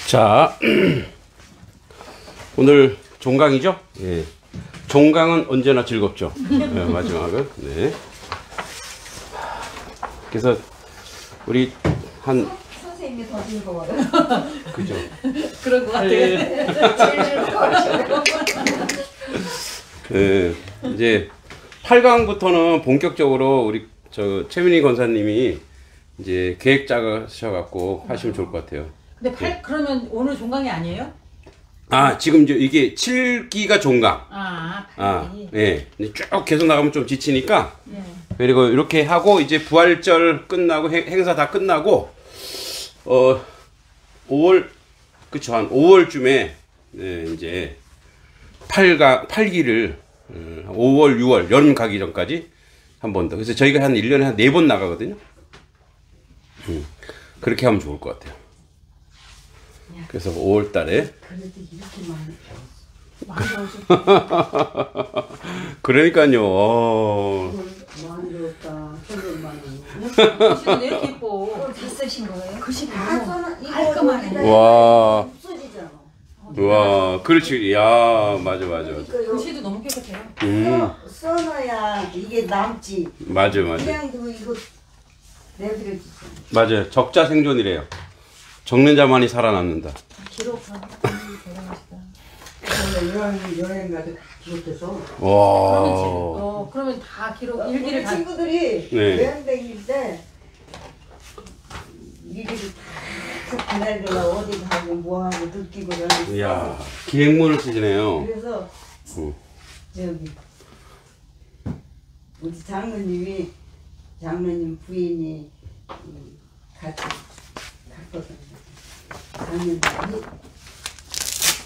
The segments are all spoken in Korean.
자, 오늘 종강이죠? 예. 종강은 언제나 즐겁죠. 네, 마지막은. 네. 그래서 우리 한 선생님이 더 즐거워요. 그죠? 그런 것 같아요. 제일 즐거워요. 네, 이제 8강부터는 본격적으로 우리 최민희 권사님이 이제 계획 짜셔갖고 하시면 좋을 것 같아요. 근데 그러면 오늘 종강이 아니에요? 아, 지금 이게 7기가 종강. 아, 8기. 아, 예. 쭉 계속 나가면 좀 지치니까. 네. 그리고 이렇게 하고 이제 부활절 끝나고 행사 다 끝나고 5월 그쵸, 한 5월쯤에 이제 8기를 5월, 6월 여름 가기 전까지 한 번 더. 그래서 저희가 한 1년에 한 4번 나가거든요. 그렇게 하면 좋을 것 같아요. 그래서 5월 달에 그래도 이렇게 많이 그러니까요. 많이 배웠다. 손을 많이. 글씨는 왜 이렇게 예뻐? 다 쓰신 거예요? 글씨 다 너무 써놔. 이거 깔끔하네. 와. 없어지잖아. 와, 그렇지. 야, 맞아. 글씨도 너무 깨끗해요. 써놔야 이게 남지. 맞아. 그냥 도 이거 내버려주죠. 맞아요. 적자 생존이래요. 적는 자만이 살아남는다. 기록하고 대단하시다. 여행 가서 다 기록해서. 와. 그러면 다 기록 일기를 우리 다. 친구들이 네. 여행 다닐 때 일기를 다 기다리려고 어디 가고 뭐하고 느끼고 이러면서 이야, 기획문을 쓰시네요. 그래서 저기 우리 장로님 부인이 같이 갔거든요. 장로님이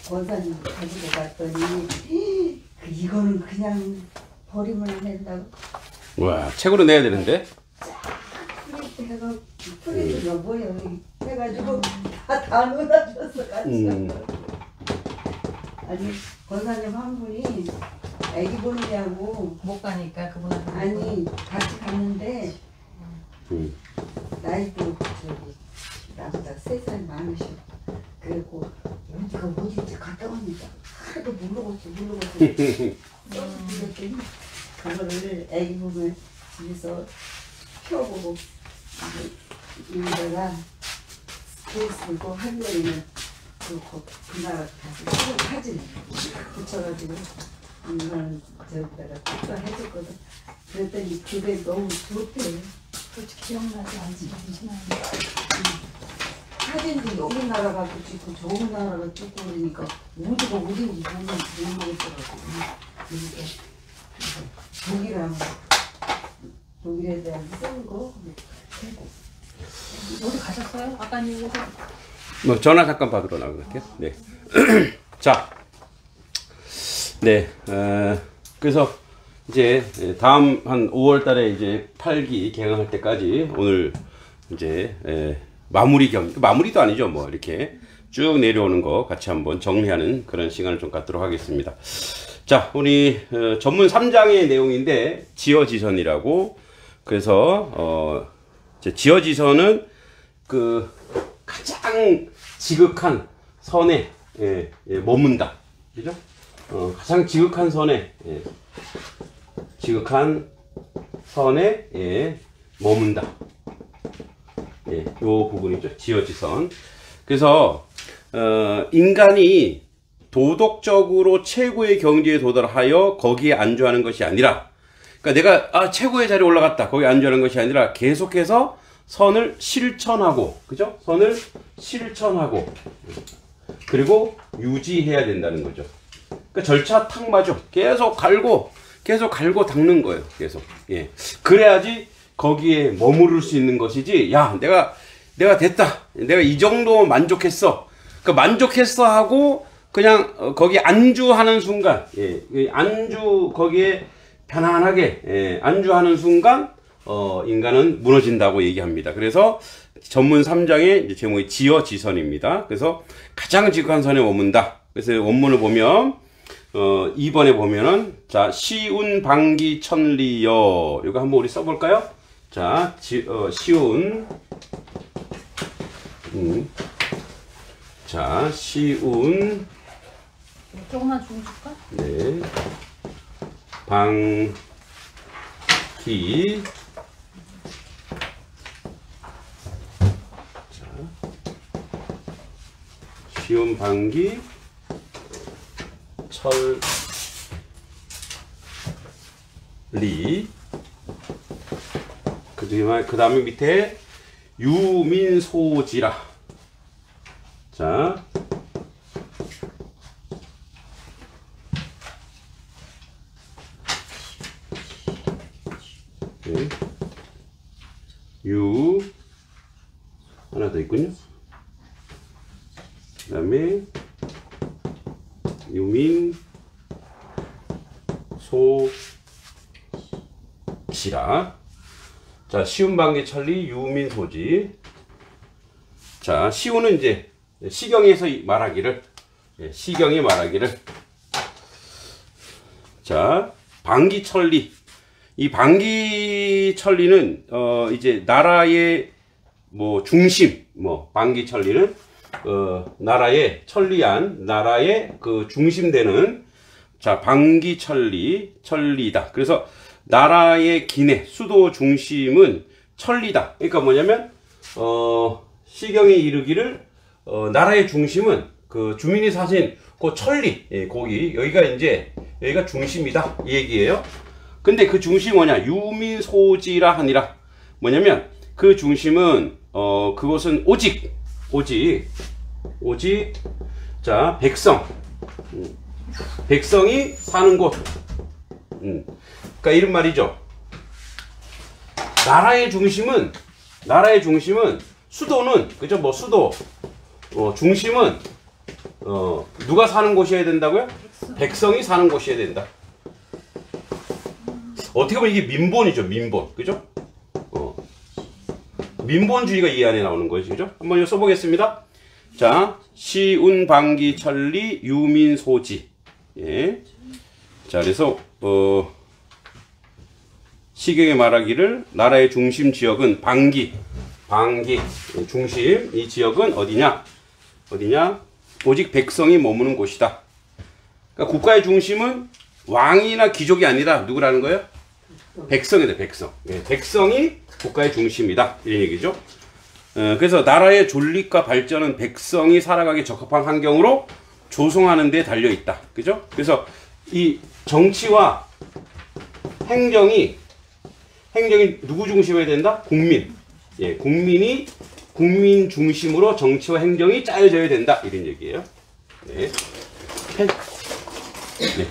권사님 가지고 갔더니 이거는 그냥 버리면 안 된다고. 와, 책으로 내야 되는데? 프리드가 뭐야 해가지고 다 놀아줬어 같이. 아니 권사님 한 분이 애기 보느냐고 못 가니까 그분한테. 아니 같이 갔는데 나이도 저기 나보다 3살 많으셔. 그리고 어디가 어디지 갔다 왔는데 하도 모르겠어. 그랬더니 그거를 애기 보면 집에서 펴보고 여기다가 쓰고 한여름에 그날 가서 사진 붙여가지고 이거는 저기다가 축하해줬거든. 그랬더니 그게 너무 좋대. 솔직히 기억나지 않지. 사진도 여기 나라 가서 찍고 저기 나라 가서 찍고 그러니까 어디가 어딘지 모르겠더라고. 그러니까 독일에 대한 쓴 거. 어디 가셨어요? 아까 얘기해서. 뭐 전화 잠깐 받으러 나갈게요. 네. 자, 네. 그래서 이제 다음 한 5월 달에 이제 8기 개강할 때까지 오늘 이제 마무리도 아니죠. 뭐 이렇게 쭉 내려오는 거 같이 한번 정리하는 그런 시간을 좀 갖도록 하겠습니다. 자, 우리 전문 3장의 내용인데 지어지선이라고. 그래서 지어지선은 그 가장 지극한 선에 머문다. 그죠? 가장 지극한 선에 지극한 선에 머문다. 요 부분이죠. 지어지선. 그래서 인간이 도덕적으로 최고의 경지에 도달하여 거기에 안주하는 것이 아니라, 그러니까 내가 최고의 자리에 올라갔다 거기에 안주하는 것이 아니라 계속해서 선을 실천하고, 그죠? 선을 실천하고 그리고 유지해야 된다는 거죠. 그러니까 절차 탁마죠. 계속 갈고 닦는 거예요. 계속. 그래야지 거기에 머무를 수 있는 것이지. 야, 내가 됐다. 내가 이 정도 만족했어. 그러니까 만족했어 하고 그냥 거기 안주하는 순간, 거기에 편안하게 안주하는 순간 인간은 무너진다고 얘기합니다. 그래서 전문 3장의 제목이 지어지선입니다. 그래서 가장 지극한 선에 머문다. 그래서 원문을 보면 2번에 보면은 자, 시운 방기 천리여, 이거 한번 우리 써볼까요? 자, 시운 자, 시운, 조금만 좀 줄까? 네, 방기, 자, 시운 방기, 천리, 그 다음에 밑에 유민소지라. 자, 네. 하나 더 있군요. 그 다음에 유민소지라. 자, 시운 방기 천리 유민소지. 자, 시운은 이제 시경에서 말하기를, 시경이 말하기를. 자, 방기천리. 이 방기천리는 이제 나라의 뭐 중심, 뭐 방기천리는 나라의 천리안, 나라의 그 중심되는, 자, 방기천리, 천리다. 그래서 나라의 기내, 수도 중심은 천리다. 그러니까 뭐냐면 시경에 이르기를 나라의 중심은 그 주민이 사신 그 천리, 거기, 여기가 중심이다, 이 얘기예요. 근데 그 중심이 뭐냐? 유민소지라 하니라. 뭐냐면 그 중심은 그것은 오직 자, 백성이 사는 곳. 그러니까 이런 말이죠. 나라의 중심은 수도는, 그죠? 뭐 수도, 중심은 누가 사는 곳이어야 된다고요? 백성이 사는 곳이어야 된다. 어떻게 보면 이게 민본이죠, 민본. 그죠? 민본주의가 이 안에 나오는 거죠. 그죠? 한번 써보겠습니다. 자, 시운 방기 천리 유민소지. 예. 자, 그래서 시경에 말하기를 나라의 중심 지역은 방기 중심, 이 지역은 어디냐? 오직 백성이 머무는 곳이다. 그러니까 국가의 중심은 왕이나 귀족이 아니라 누구라는 거예요? 백성이다, 백성. 예, 백성이 국가의 중심이다, 이런 얘기죠. 그래서 나라의 존립과 발전은 백성이 살아가기 적합한 환경으로 조성하는 데 달려 있다. 그죠? 그래서 이 정치와 행정이 누구 중심이어야 된다? 국민. 예, 국민 중심으로 정치와 행정이 짜여져야 된다, 이런 얘기예요. 네. 네.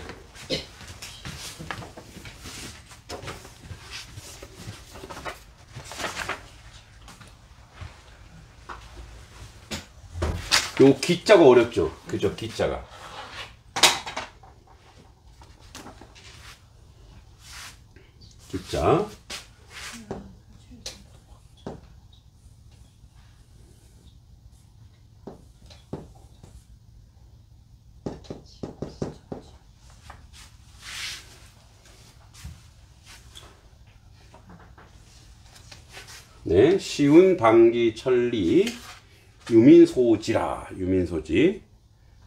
요 기자가 어렵죠. 그죠? 기자가. 기자. 네, 시운 방기 천리 유민소지라. 유민소지.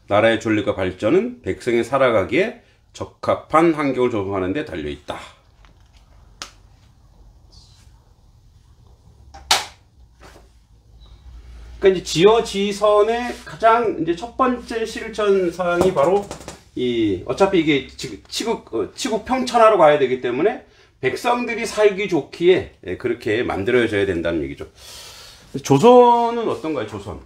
나라의 존립과 발전은 백성이 살아가기에 적합한 환경을 조성하는 데 달려 있다. 그러니까 이제 지어지선의 가장 이제 첫 번째 실천 사항이 바로 어차피 이게 치국 평천하로 가야 되기 때문에 백성들이 살기 좋기에 그렇게 만들어져야 된다는 얘기죠. 조선은 어떤가요? 조선은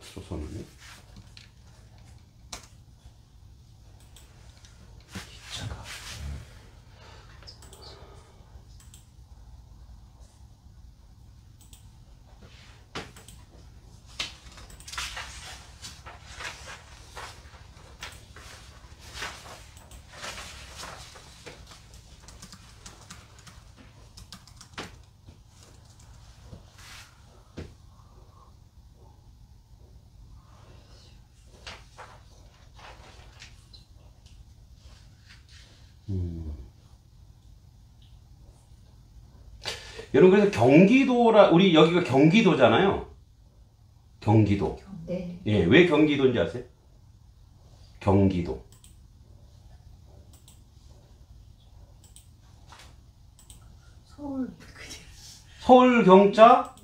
여러분, 그래서 경기도라, 우리 여기가 경기도잖아요. 경기도. 네. 예, 왜 경기도인지 아세요? 경기도. 서울 그지. 서울 경자.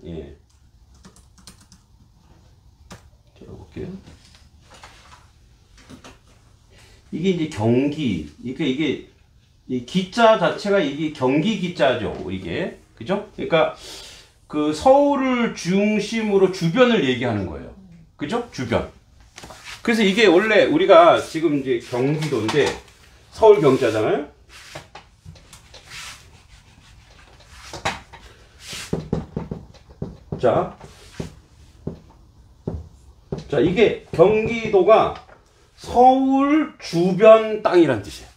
예. 자, 볼게요. 이게 이제 경기. 이게 이 기자 자체가 이게 경기 기자죠. 이게. 그죠? 그러니까 그 서울을 중심으로 주변을 얘기하는 거예요. 그죠? 주변. 그래서 이게 원래 우리가 지금 이제 경기도인데 서울 경자잖아요. 자, 이게 경기도가 서울 주변 땅이란 뜻이에요.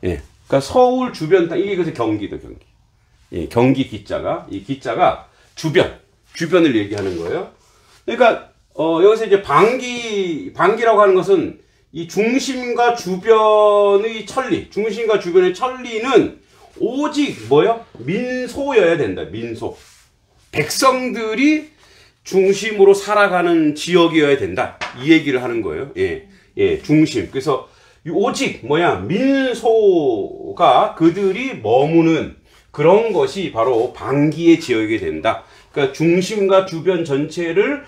예. 그러니까 서울 주변 땅, 이게 그래서 경기. 예, 경기 기자가, 이 기자가 주변을 얘기하는 거예요. 그러니까, 여기서 이제 방기라고 하는 것은 이 중심과 주변의 천리는 오직 뭐요? 민소여야 된다, 민소. 백성들이 중심으로 살아가는 지역이어야 된다. 이 얘기를 하는 거예요. 예, 중심. 그래서 오직 민소가 그들이 머무는 그런 것이 바로 방기의 지역이 된다. 그러니까 중심과 주변 전체를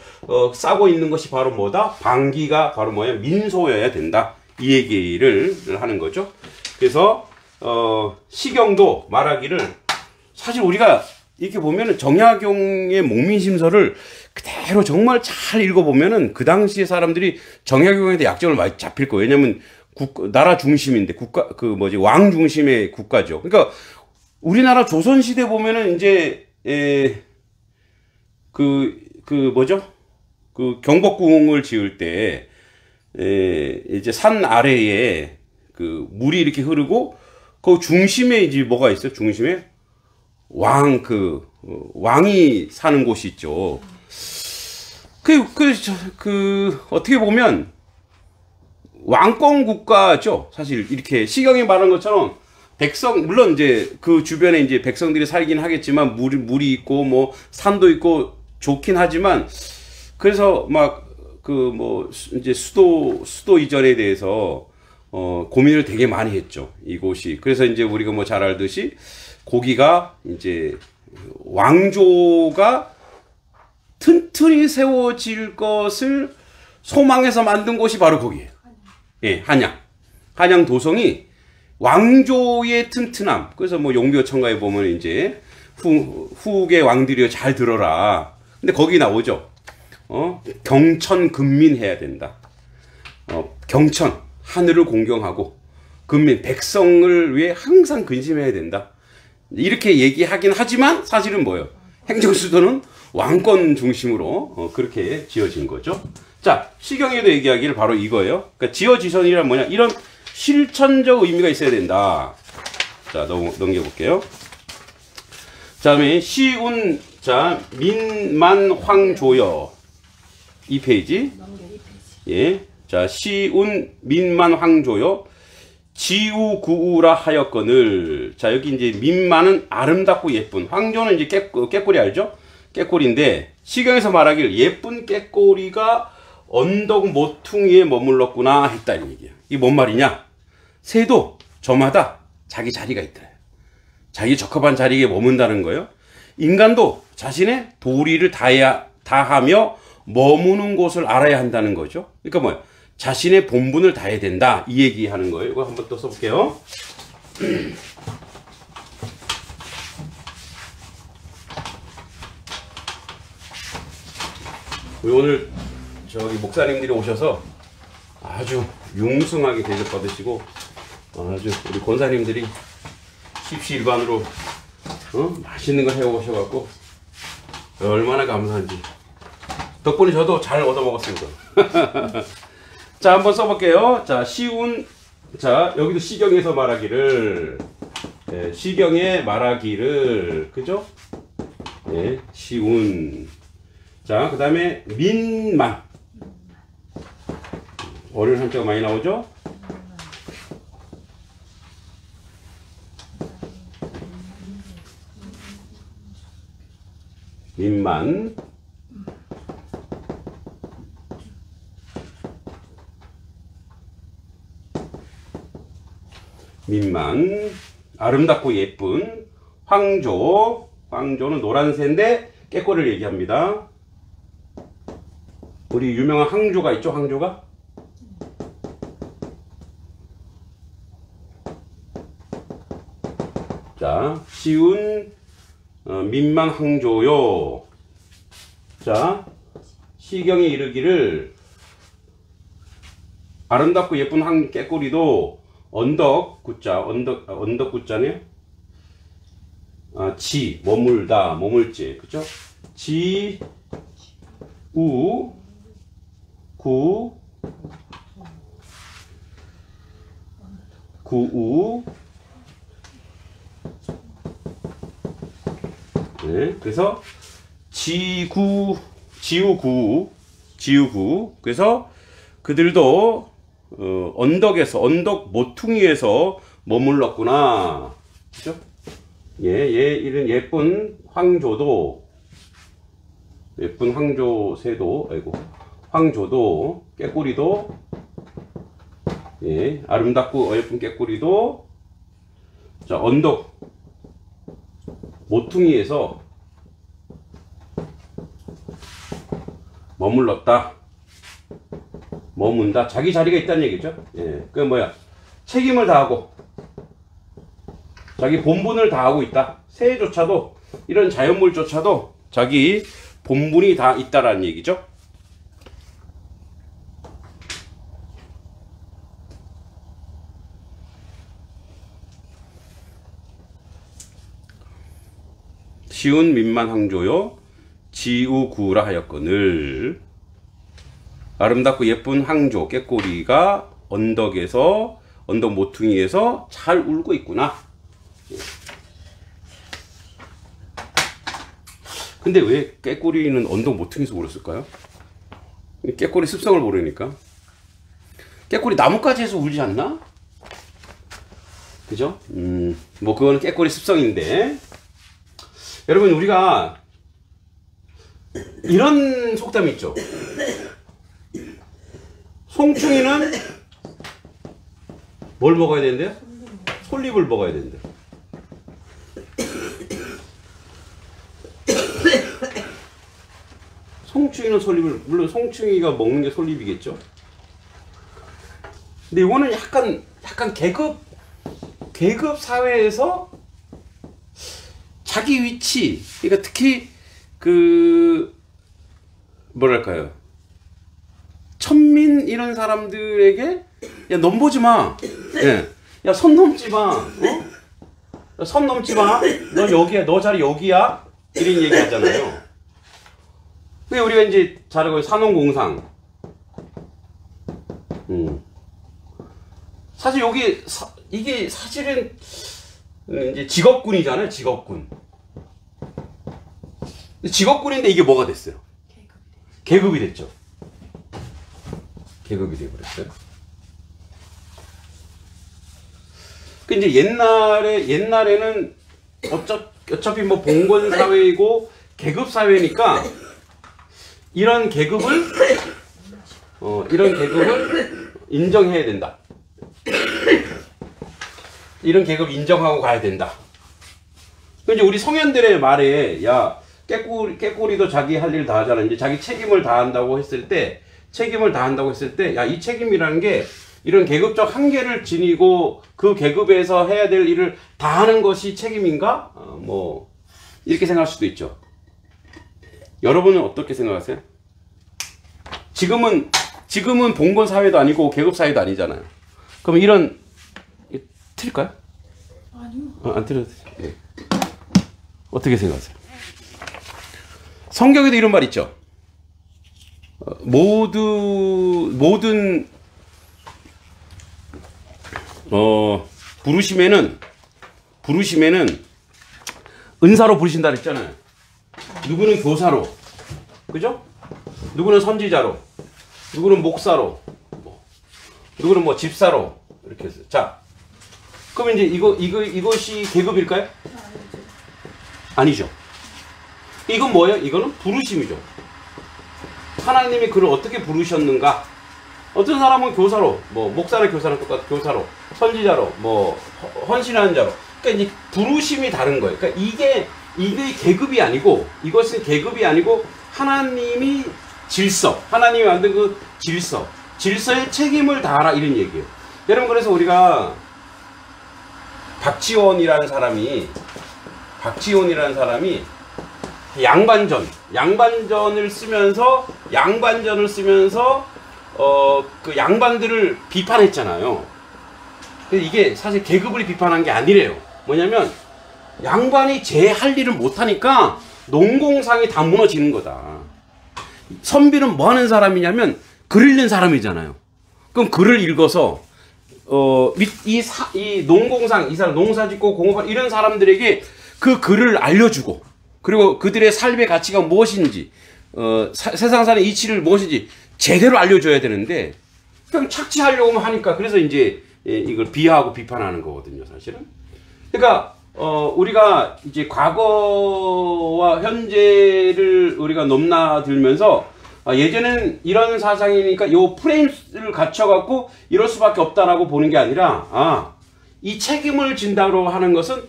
싸고 있는 것이 바로 뭐다? 방기가 바로 민소여야 된다. 이 얘기를 하는 거죠. 그래서 시경도 말하기를 사실 우리가 이렇게 보면은 정약용의 목민심서를 그대로 정말 잘 읽어보면은 그 당시에 사람들이 정약용한테 약점을 많이 잡힐 거예요. 왜냐면 나라 중심인데 왕 중심의 국가죠. 그러니까 우리나라 조선시대 보면은 이제 경복궁을 지을 때 이제 산 아래에 그 물이 이렇게 흐르고 그 중심에 이제 뭐가 있어요? 중심에 왕이 사는 곳이 있죠. 어떻게 보면 왕권 국가죠. 사실 이렇게 시경이 말한 것처럼 물론 이제 그 주변에 이제 백성들이 살긴 하겠지만 물이 있고 뭐 산도 있고 좋긴 하지만 그래서 이제 수도 이전에 대해서 고민을 되게 많이 했죠. 이곳이. 그래서 이제 우리가 뭐 잘 알듯이 고기가 이제 왕조가 튼튼히 세워질 것을 소망해서 만든 곳이 바로 거기예요. 예, 한양 도성이 왕조의 튼튼함. 그래서 뭐 용비어천가에 보면 이제 후국의 왕들이여 잘 들어라. 근데 거기 나오죠. 경천 근민해야 된다. 경천 하늘을 공경하고 근민 백성을 위해 항상 근심해야 된다. 이렇게 얘기하긴 하지만 사실은 뭐예요? 행정수도는 왕권 중심으로 그렇게 지어진 거죠. 자, 시경에도 얘기하기를 바로 이거예요. 그러니까 지어지선이란 뭐냐? 이런 실천적 의미가 있어야 된다. 자, 넘겨볼게요. 자, 다음에 민만황조여. 2페이지. 예. 자, 민만황조여. 지우구우라 하였거늘. 자, 여기 이제 민만은 아름답고 예쁜. 황조는 이제 깨꼬리 알죠? 깨꼬리인데, 시경에서 말하길 예쁜 깨꼬리가 언덕 모퉁이에 머물렀구나 했다. 이 얘기야. 이게 뭔 말이냐? 새도 저마다 자기 자리가 있다. 자기 적합한 자리에 머문다는 거예요. 인간도 자신의 도리를 다하며 머무는 곳을 알아야 한다는 거죠. 그러니까 뭐야? 자신의 본분을 다해야 된다. 이 얘기하는 거예요. 이거 한번 또 써볼게요. 우리 오늘 저기 목사님들이 오셔서 아주 융숭하게 대접받으시고 아주 우리 권사님들이 십시일반으로 맛있는 거 해오셔갖고 얼마나 감사한지 덕분에 저도 잘 얻어먹었습니다. 자, 한번 써볼게요. 자, 자, 여기도 시경에서 말하기를, 예, 시경에 말하기를, 그죠? 예, 자, 그 다음에 민만. 어려운 한자가 많이 나오죠? 민만. 민만, 아름답고 예쁜 황조. 황조는 노란새인데 깨꼬리를 얘기합니다. 우리 유명한 황조가 있죠, 황조가? 자, 시운 민만 황조요. 자, 시경이 이르기를 아름답고 예쁜 깨꼬리도 언덕 구자, 언덕 구자네요. 지, 머물다, 머물지, 그죠? 지, 우, 구, 구우. 네, 그래서 지우구. 그래서 그들도 언덕 모퉁이에서 머물렀구나. 그죠? 이런 예쁜 황조도, 예쁜 황조새도, 황조도, 깨꼬리도, 예, 아름답고 예쁜 깨꼬리도, 자, 언덕 모퉁이에서 머물렀다. 머문다. 자기 자리가 있다는 얘기죠. 예, 그 뭐야? 책임을 다하고, 자기 본분을 다하고 있다. 새조차도, 이런 자연물조차도 자기 본분이 다 있다라는 얘기죠. 시운 민만 황조요 지우구라 하였거늘. 아름답고 예쁜 황조 깨꼬리가 언덕 모퉁이에서 잘 울고 있구나. 근데 왜 깨꼬리는 언덕 모퉁이에서 울었을까요? 깨꼬리 습성을 모르니까. 깨꼬리 나뭇가지에서 울지 않나? 그죠? 뭐 그거는 깨꼬리 습성인데, 여러분 우리가 이런 속담이 있죠. 송충이는 뭘 먹어야 되는데요? 솔잎을 먹어야 되는데. 송충이는 솔잎을, 물론 송충이가 먹는 게 솔잎이겠죠. 근데 이거는 약간 계급 사회에서 자기 위치, 그러니까 특히 뭐랄까요, 천민 이런 사람들에게 야, 넘보지 마, 예, 야, 선 넘지 마, 선 넘지 마, 너 여기야, 너 자리 여기야, 이런 얘기 하잖아요. 근데 우리가 이제 잘하고 산업공상, 사실 이게 사실은 이제 직업군이잖아요, 직업군. 직업군인데 이게 뭐가 됐어요? 계급이 됐죠. 계급이 되어버렸어요. 그 이제 옛날에는 어차피 뭐 봉건 사회이고 계급 사회니까 이런 계급을 인정해야 된다. 이런 계급 인정하고 가야 된다. 이제 우리 성현들의 말에, 야, 깨꼬리도 자기 할 일 다 하잖아. 이제 자기 책임을 다한다고 했을 때, 야, 이 책임이라는 게 이런 계급적 한계를 지니고 그 계급에서 해야 될 일을 다 하는 것이 책임인가? 뭐 이렇게 생각할 수도 있죠. 여러분은 어떻게 생각하세요? 지금은 봉건 사회도 아니고 계급 사회도 아니잖아요. 그럼 이런 틀릴까요? 아니요. 안 틀려도 돼요. 네. 어떻게 생각하세요? 성경에도 이런 말 있죠. 모든 부르심에는 은사로 부르신다 그랬잖아요. 누구는 교사로, 그죠? 누구는 선지자로, 누구는 목사로, 누구는 뭐 집사로, 이렇게 했어요. 자, 그럼 이제 이것이 계급일까요? 아니죠. 이건 뭐예요? 이거는 부르심이죠. 하나님이 그를 어떻게 부르셨는가? 어떤 사람은 교사로, 뭐 목사나 교사랑 똑같아, 교사로, 선지자로, 뭐 헌신하는 자로. 그러니까 이제 부르심이 다른 거예요. 그러니까 이게 계급이 아니고, 이것은 계급이 아니고 하나님이 질서, 하나님이 만든 그 질서의 책임을 다하라 이런 얘기예요. 여러분, 그래서 우리가 박지원이라는 사람이 양반전을 쓰면서 그 양반들을 비판했잖아요. 근데 이게 사실 계급을 비판한 게 아니래요. 뭐냐면 양반이 제 할 일을 못하니까 농공상이 다 무너지는 거다. 선비는 뭐 하는 사람이냐면 글 읽는 사람이잖아요. 그럼 글을 읽어서 이 농공상, 이 사람 농사 짓고 공업하는 이런 사람들에게 그 글을 알려주고, 그리고 그들의 삶의 가치가 무엇인지, 세상 사는 이치를 무엇인지 제대로 알려줘야 되는데, 그냥 착취하려고 하니까, 그래서 이제 이걸 비하하고 비판하는 거거든요, 사실은. 그러니까, 우리가 이제 과거와 현재를 우리가 넘나들면서, 예전에는 이런 사상이니까 요 프레임을 갖춰갖고 이럴 수밖에 없다라고 보는 게 아니라, 이 책임을 진다고 하는 것은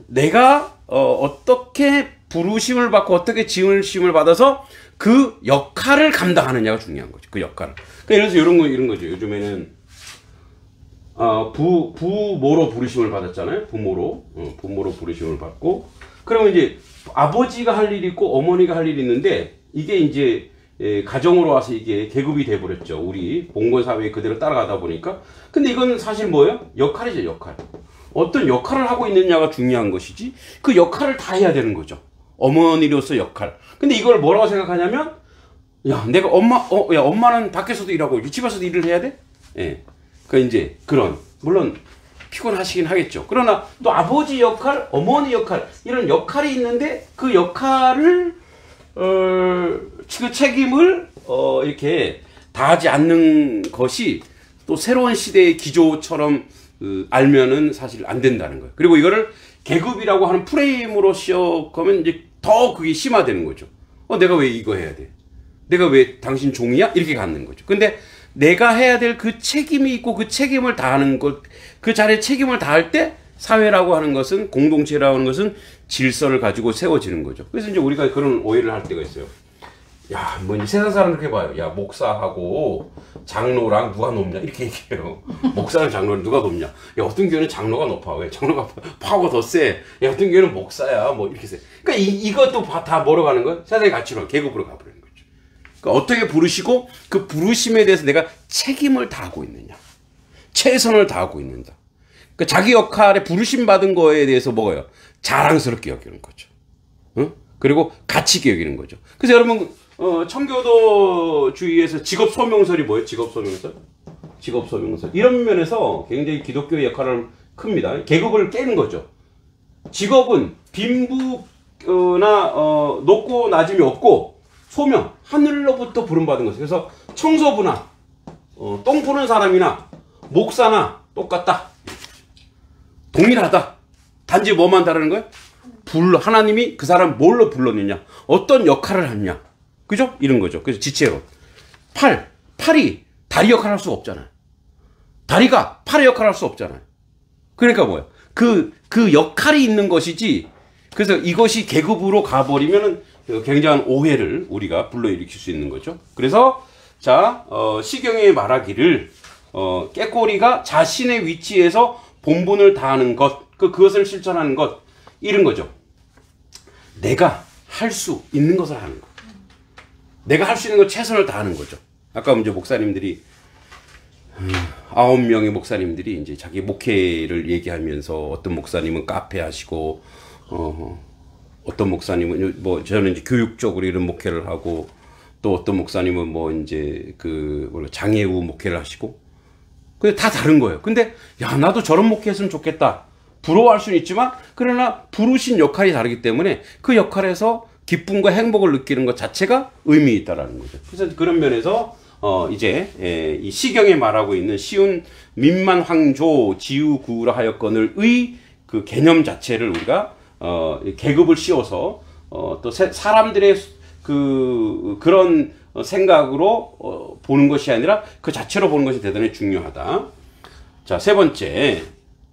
내가 어떻게 부르심을 받고 어떻게 지으심을 받아서 그 역할을 감당하느냐가 중요한 거죠. 그 역할을. 그러니까 예를 들어서 이런 거죠. 요즘에는 부모로 부르심을 받았잖아요. 부모로 부르심을 받고, 그러면 이제 아버지가 할 일이 있고 어머니가 할 일이 있는데, 이게 이제 가정으로 와서 이게 계급이 돼버렸죠. 우리 봉건 사회에 그대로 따라가다 보니까. 근데 이건 사실 뭐예요? 역할이죠, 역할. 어떤 역할을 하고 있느냐가 중요한 것이지, 그 역할을 다 해야 되는 거죠. 어머니로서 역할. 근데 이걸 뭐라고 생각하냐면, 야, 내가 엄마는 밖에서도 일하고 집에서도 일을 해야 돼? 예. 그 이제 물론 피곤하시긴 하겠죠. 그러나 또 아버지 역할, 어머니 역할, 이런 역할이 있는데 그 역할을 그 책임을 이렇게 다하지 않는 것이 또 새로운 시대의 기조처럼 알면은 사실 안 된다는 거예요. 그리고 이거를 계급이라고 하는 프레임으로 시작하면 이제 더 그게 심화되는 거죠. 내가 왜 이거 해야 돼? 내가 왜 당신 종이야? 이렇게 갖는 거죠. 근데 내가 해야 될 그 책임이 있고 그 책임을 다하는 것, 그 자리에 책임을 다할 때 사회라고 하는 것은, 공동체라고 하는 것은 질서를 가지고 세워지는 거죠. 그래서 이제 우리가 그런 오해를 할 때가 있어요. 야, 뭐 이제 세상 사람 그렇게 봐요. 야, 목사하고 장로랑 누가 높냐 이렇게 얘기해요. 목사랑 장로는 누가 높냐? 야, 어떤 교회는 장로가 높아. 왜? 장로가 파워가 더 세. 야, 어떤 교회는 목사야. 뭐 이렇게 세. 그러니까 이것도 다 뭐로 가는 거예요? 세상의 가치로, 계급으로 가버리는 거죠. 그러니까 어떻게 부르시고 그 부르심에 대해서 내가 책임을 다하고 있느냐, 최선을 다하고 있는다. 그러니까 자기 역할에 부르심 받은 거에 대해서 뭐예요? 자랑스럽게 여기는 거죠. 응? 그리고 가치 있게 여기는 거죠. 그래서 여러분, 청교도주의에서 직업소명설이 뭐예요? 직업소명설? 이런 면에서 굉장히 기독교의 역할은 큽니다. 계급을 깨는 거죠. 직업은 빈부나 높고 낮음이 없고, 소명, 하늘로부터 부름받은 것이죠. 그래서 청소부나 똥 푸는 사람이나 목사나 똑같다. 동일하다. 단지 뭐만 다르는 거예요? 하나님이 그 사람 뭘로 불렀느냐, 어떤 역할을 하느냐, 그죠? 이런 거죠. 그래서 지체론. 팔이 다리 역할을 할 수가 없잖아요. 다리가 팔의 역할을 할 수 없잖아요. 그러니까 뭐예요? 그 역할이 있는 것이지. 그래서 이것이 계급으로 가버리면은 굉장한 오해를 우리가 불러일으킬 수 있는 거죠. 그래서 시경에 말하기를 깨꼬리가 자신의 위치에서 본분을 다하는 것, 그것을 실천하는 것, 이런 거죠. 내가 할 수 있는 것을 하는 것. 내가 할 수 있는 것 최선을 다하는 거죠. 아까 이제 목사님들이 9명의 목사님들이 이제 자기 목회를 얘기하면서, 어떤 목사님은 카페 하시고, 어떤 목사님은 저는 이제 교육적으로 이런 목회를 하고, 또 어떤 목사님은 이제 장애우 목회를 하시고, 근데 다 다른 거예요. 근데 야, 나도 저런 목회했으면 좋겠다. 부러워할 수는 있지만, 그러나 부르신 역할이 다르기 때문에 그 역할에서 기쁨과 행복을 느끼는 것 자체가 의미 있다라는 거죠. 그래서 그런 면에서 이제 이 시경에 말하고 있는 시운 민만 황조 지우구라 하였거늘의 그 개념 자체를 우리가 계급을 씌워서 또 사람들의 그런 생각으로 보는 것이 아니라 그 자체로 보는 것이 대단히 중요하다. 자, 세 번째.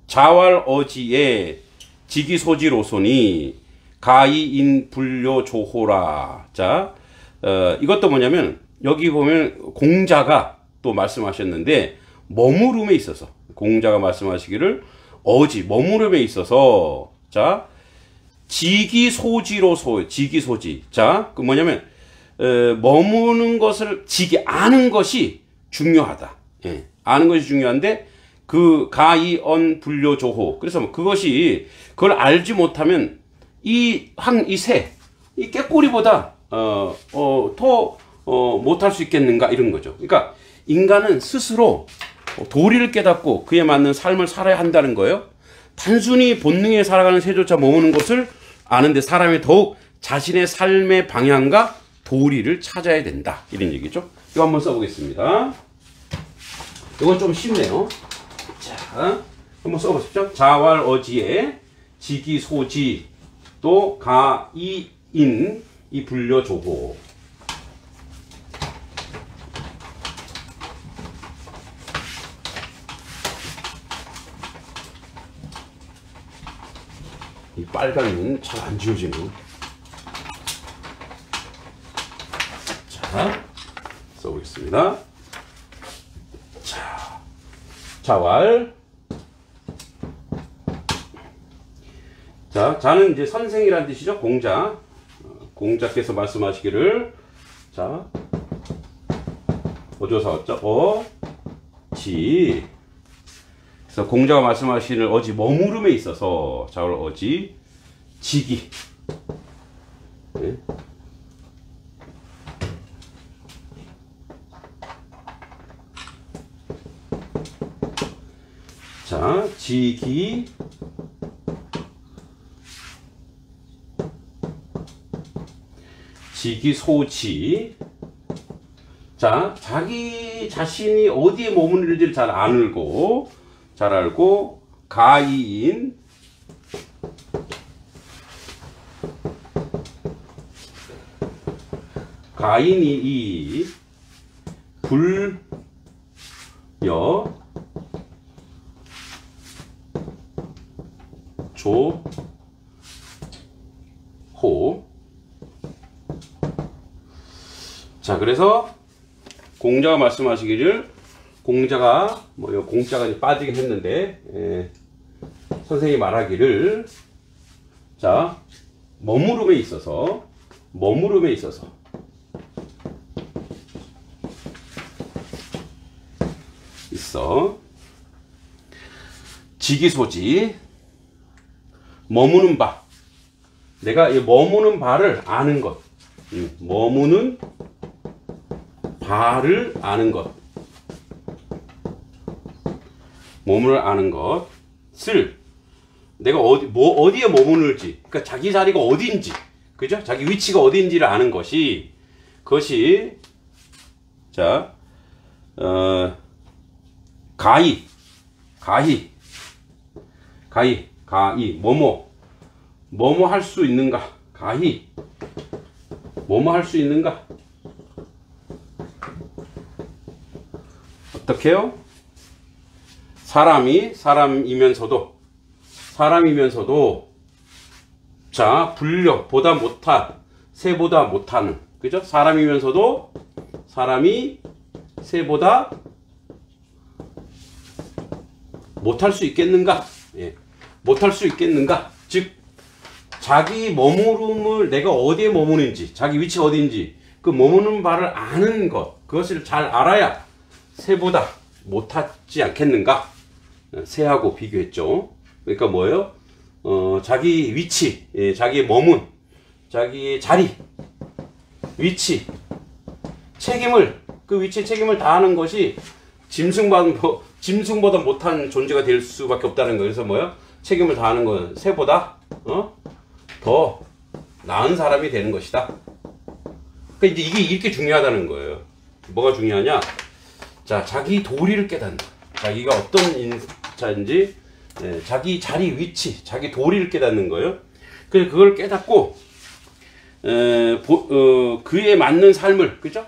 자왈어지의 지기소지로소니 가이인 불료조호라. 자, 이것도 뭐냐면 여기 보면 공자가 또 말씀하셨는데 머무름에 있어서 공자가 말씀하시기를 어지 머무름에 있어서 자 지기소지로소 지기소지 자 그 뭐냐면 머무는 것을 아는 것이 중요하다. 예, 아는 것이 중요한데 그 가이언 불료조호 그래서 그것이 그걸 알지 못하면 이 깨꼬리보다 더 못할 수 있겠는가 이런 거죠. 그러니까 인간은 스스로 도리를 깨닫고 그에 맞는 삶을 살아야 한다는 거예요. 단순히 본능에 살아가는 새조차 머무는 것을 아는데 사람이 더욱 자신의 삶의 방향과 도리를 찾아야 된다 이런 얘기죠. 이거 한번 써보겠습니다. 이건 좀 쉽네요. 자, 한번 써보십시오. 자왈어지의 지기소지 또 가이인 이 불료조호. 이 빨간은 잘 안 지워지네. 자, 써보겠습니다. 자, 자왈. 자, 자는 이제 선생이란 뜻이죠. 공자. 공자께서 말씀하시기를 자, 어조사 어쩌 지. 그래서 공자가 말씀하시는 어지 머무름에 있어서 자월 어지 지기. 네. 자, 지기 지기소지. 자, 자기 자신이 어디에 머무는지를 잘 알고 가이인 가인이 이 불여 조호. 자, 그래서 공자가 말씀하시기를 공자가 뭐 공자가 빠지긴 했는데 선생님이 말하기를 자 머무름에 있어서 있어 지기소지 머무는 바 내가 이 머무는 바를 아는 것 머무는 바를 아는 것 몸을 아는 것을 내가 어디에 머무는지 그러니까 자기 자리가 어디인지 그죠? 자기 위치가 어디인지를 아는 것이 그것이 자 가히 뭐뭐 할 수 있는가 가히 뭐뭐 할 수 있는가 어떻게요? 사람이면서도 자 불력 보다 못한 새보다 못하는 그죠? 사람이면서도 사람이 새보다 못할 수 있겠는가? 예. 못할 수 있겠는가? 즉 자기 머무름을 내가 어디에 머무는지 자기 위치가 어디인지 그 머무는 바를 아는 것 그것을 잘 알아야 새보다 못하지 않겠는가? 새하고 비교했죠. 그러니까 뭐예요? 자기 위치, 예, 자기 머문, 자기 자리, 위치, 그 위치의 책임을 다하는 것이 짐승보다 못한 존재가 될 수밖에 없다는 거예요. 그래서 뭐예요? 책임을 다하는 건 새보다 더 나은 사람이 되는 것이다. 그러니까 이제 이게 이렇게 중요하다는 거예요. 뭐가 중요하냐? 자, 자기 도리를 깨닫는. 자기가 어떤 인자인지, 자기 자리, 위치, 자기 도리를 깨닫는 거예요. 그래서 그걸 깨닫고, 그에 맞는 삶을, 그죠?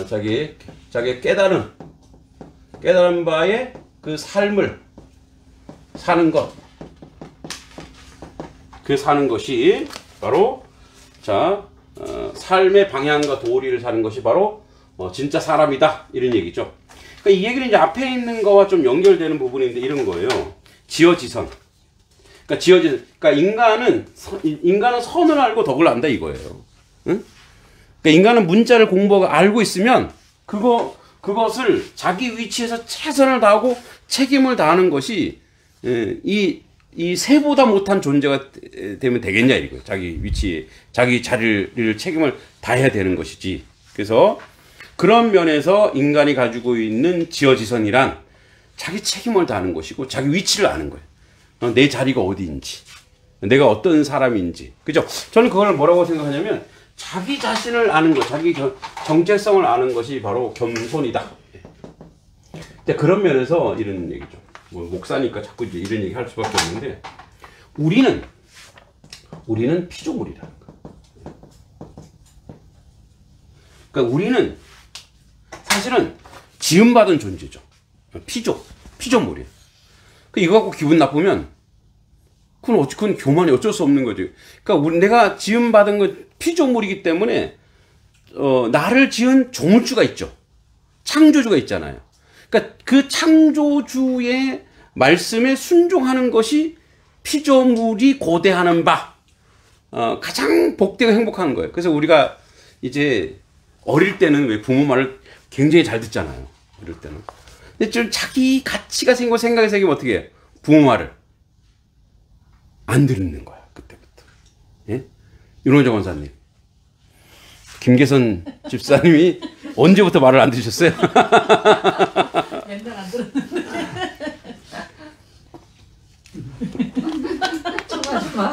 자기 깨달은 바에 그 삶을 사는 것, 그 사는 것이 바로 자 삶의 방향과 도리를 사는 것이 바로 진짜 사람이다 이런 얘기죠. 그러니까 이 얘기는 이제 앞에 있는 거와 좀 연결되는 부분인데 이런 거예요. 지어지선. 그러니까 인간은 선을 알고 덕을 안다 이거예요. 응? 그러니까 인간은 문자를 공부하고 알고 있으면 그것을 자기 위치에서 최선을 다하고 책임을 다하는 것이 이 새보다 못한 존재가 되면 되겠냐 이거예요. 자기 위치에 자기 자리를 책임을 다해야 되는 것이지. 그래서 그런 면에서 인간이 가지고 있는 지어지선이란 자기 책임을 다하는 것이고 자기 위치를 아는 거예요. 내 자리가 어디인지, 내가 어떤 사람인지, 그죠? 저는 그걸 뭐라고 생각하냐면 자기 자신을 아는 것, 자기 정체성을 아는 것이 바로 겸손이다. 그런 면에서 이런 얘기죠. 뭐 목사니까 자꾸 이제 이런 얘기 할 수밖에 없는데 우리는 피조물이라는 거. 그러니까 우리는 사실은 지음받은 존재죠. 피조물이에요. 이거 갖고 기분 나쁘면 그건 교만이 어쩔 수 없는 거죠. 그러니까 내가 지음받은 건 피조물이기 때문에 나를 지은 조물주가 있죠. 창조주가 있잖아요. 그러니까 그 창조주의 말씀에 순종하는 것이 피조물이 고대하는 바 가장 복되고 행복한 거예요. 그래서 우리가 이제 어릴 때는 왜 부모 말을 굉장히 잘 듣잖아요. 어릴 때는. 근데 좀 자기 가치가 생기고 생각이 생기면 어떻게 해요? 부모 말을 안 듣는 거야. 그때부터. 예? 윤호정 원사님. 김계선 집사님이 언제부터 말을 안 들으셨어요? 맨날 안 들었는데.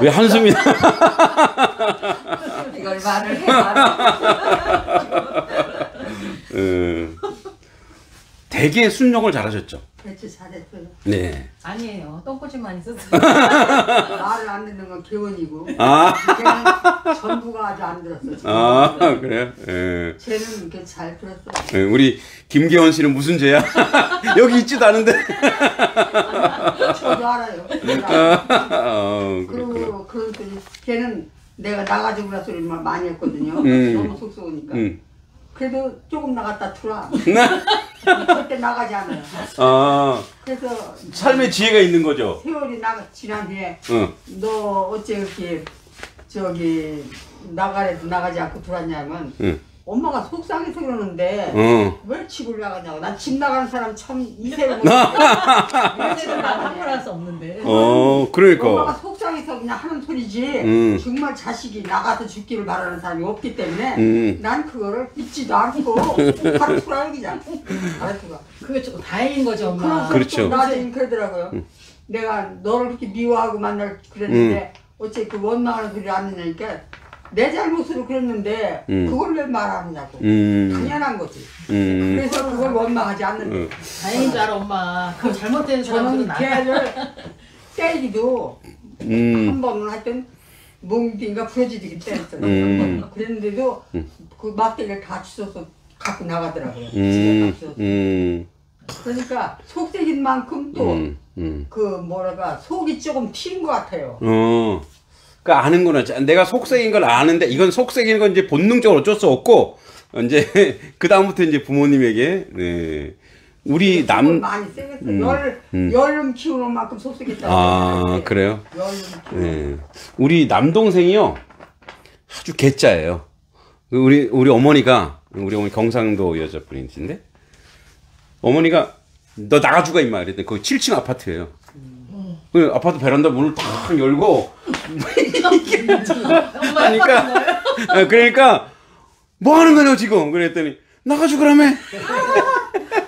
왜 한숨이 이걸 말을 해. 되게 순종을 잘하셨죠. 그렇지, 잘했어요. 네. 아니에요. 똥꼬집만 있었어요. 말을 안 듣는 건 개원이고. 걔는 전부가 아주 안 들었어. 그래요? 예. 쟤는 이렇게 잘 들었어. 예, 우리 김계원 씨는 무슨 죄야? 여기 있지도 않은데. 저도 알아요. 그렇구나. 그런 소리. 걔는 내가 나가지고 그라 소리 많이 했거든요. 너무 속속으니까. 그래도 조금 나갔다 들어와. 절대 나가지 않아요. 그래서 삶의 지혜가 있는 거죠. 세월이 지난 뒤에 너 어째 그렇게 저기 나가래도 나가지 않고 들어왔냐면 엄마가 속상해서 그러는데 왜 집을 나가냐고. 난 집 나가는 사람 참 이세를 못해. 이래도 난 함부로 할 수 없는데. 그러니까. 엄마가 속상해서 그냥 하는 소리지 정말 자식이 나가서 죽기를 바라는 사람이 없기 때문에 난 그거를 믿지도 않고 가르쳐라 그냥. 가르쳐가. 그게 조금 다행인 거죠, 엄마. 그렇죠. 나중에 그러더라고요. 내가 너를 그렇게 미워하고 만날 그랬는데 어째 그 원망하는 소리를 안 듣냐니까 내 잘못으로 그랬는데 그걸 왜 말 안 하냐고. 당연한 거지. 그래서 그걸 원망하지 않는 거지. 다행인 줄 알아, 엄마. 그 잘못된 저는 사람들은 걔를 때리기도 한 번은 하여튼 몽디인가 부러지기 때렸어요. 그랬는데도 그 막대기를 다 주워서 갖고 나가더라고요. 집에 다 주워서. 그러니까 속색인 만큼 또 그 뭐랄까 속이 조금 튄 것 같아요. 그러니까 아는구나. 내가 속색인 걸 아는데 이건 속색인 건 이제 본능적으로 어쩔 수 없고 이제 그 다음부터 이제 부모님에게 네. 우리 많이 세겠어. 여름 키우는 만큼 속색했다. 그래요? 여름 키우는. 네. 우리 남동생이요 아주 개짜예요. 우리 어머니가 우리 어머니 경상도 여자분이신데 어머니가 너 나가주가 임마 그랬더니 거기 7층 아파트예요. 그 아파트 베란다 문을 탁 열고 그러니까 뭐 하는 거냐 지금 그랬더니 나가주그라며.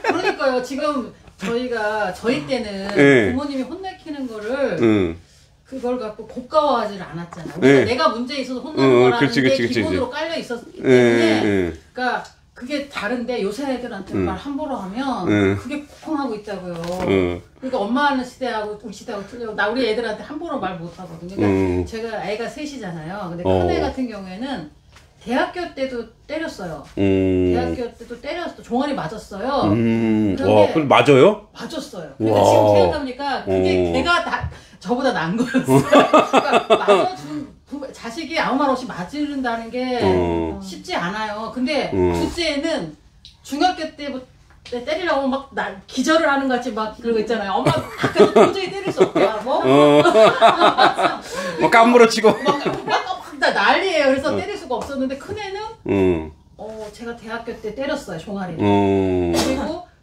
그러니까요. 지금 저희가 저희 때는 네. 부모님이 혼내키는 거를 그걸 갖고 고가워하지를 않았잖아요. 그러니까 내가 문제에 있어서 혼나는 거라는 게 기본으로 깔려 있었기 때문에 그러니까 그게 다른데 요새 애들한테 말 함부로 하면 그게 콩하고 있다고요. 그러니까 엄마는 시대하고 우리 시대하고 틀려. 우리 애들한테 함부로 말 못하거든요. 그러니까 제가 애가 셋이잖아요. 근데 큰 애 같은 경우에는 대학교 때도 때렸어요. 대학교 때도 때렸어. 종아리 맞았어요. 와, 그런데 그럼 맞아요? 맞았어요. 근데 와. 지금 생각해보니까 그게 걔가 다 저보다 난 거였어요. 그러니까 맞아준 자식이 아무 말 없이 맞는다는 게 쉽지 않아요. 근데 둘째는 중학교 때부터 때리려고 막 기절을 하는 것 같이 막 그러고 있잖아요. 엄마 아까 도저히 때릴 수 없다. 뭐 까무러치고 막 난리예요. 그래서 때릴 수가 없었는데 큰애는 제가 대학교 때 때렸어요. 종아리를.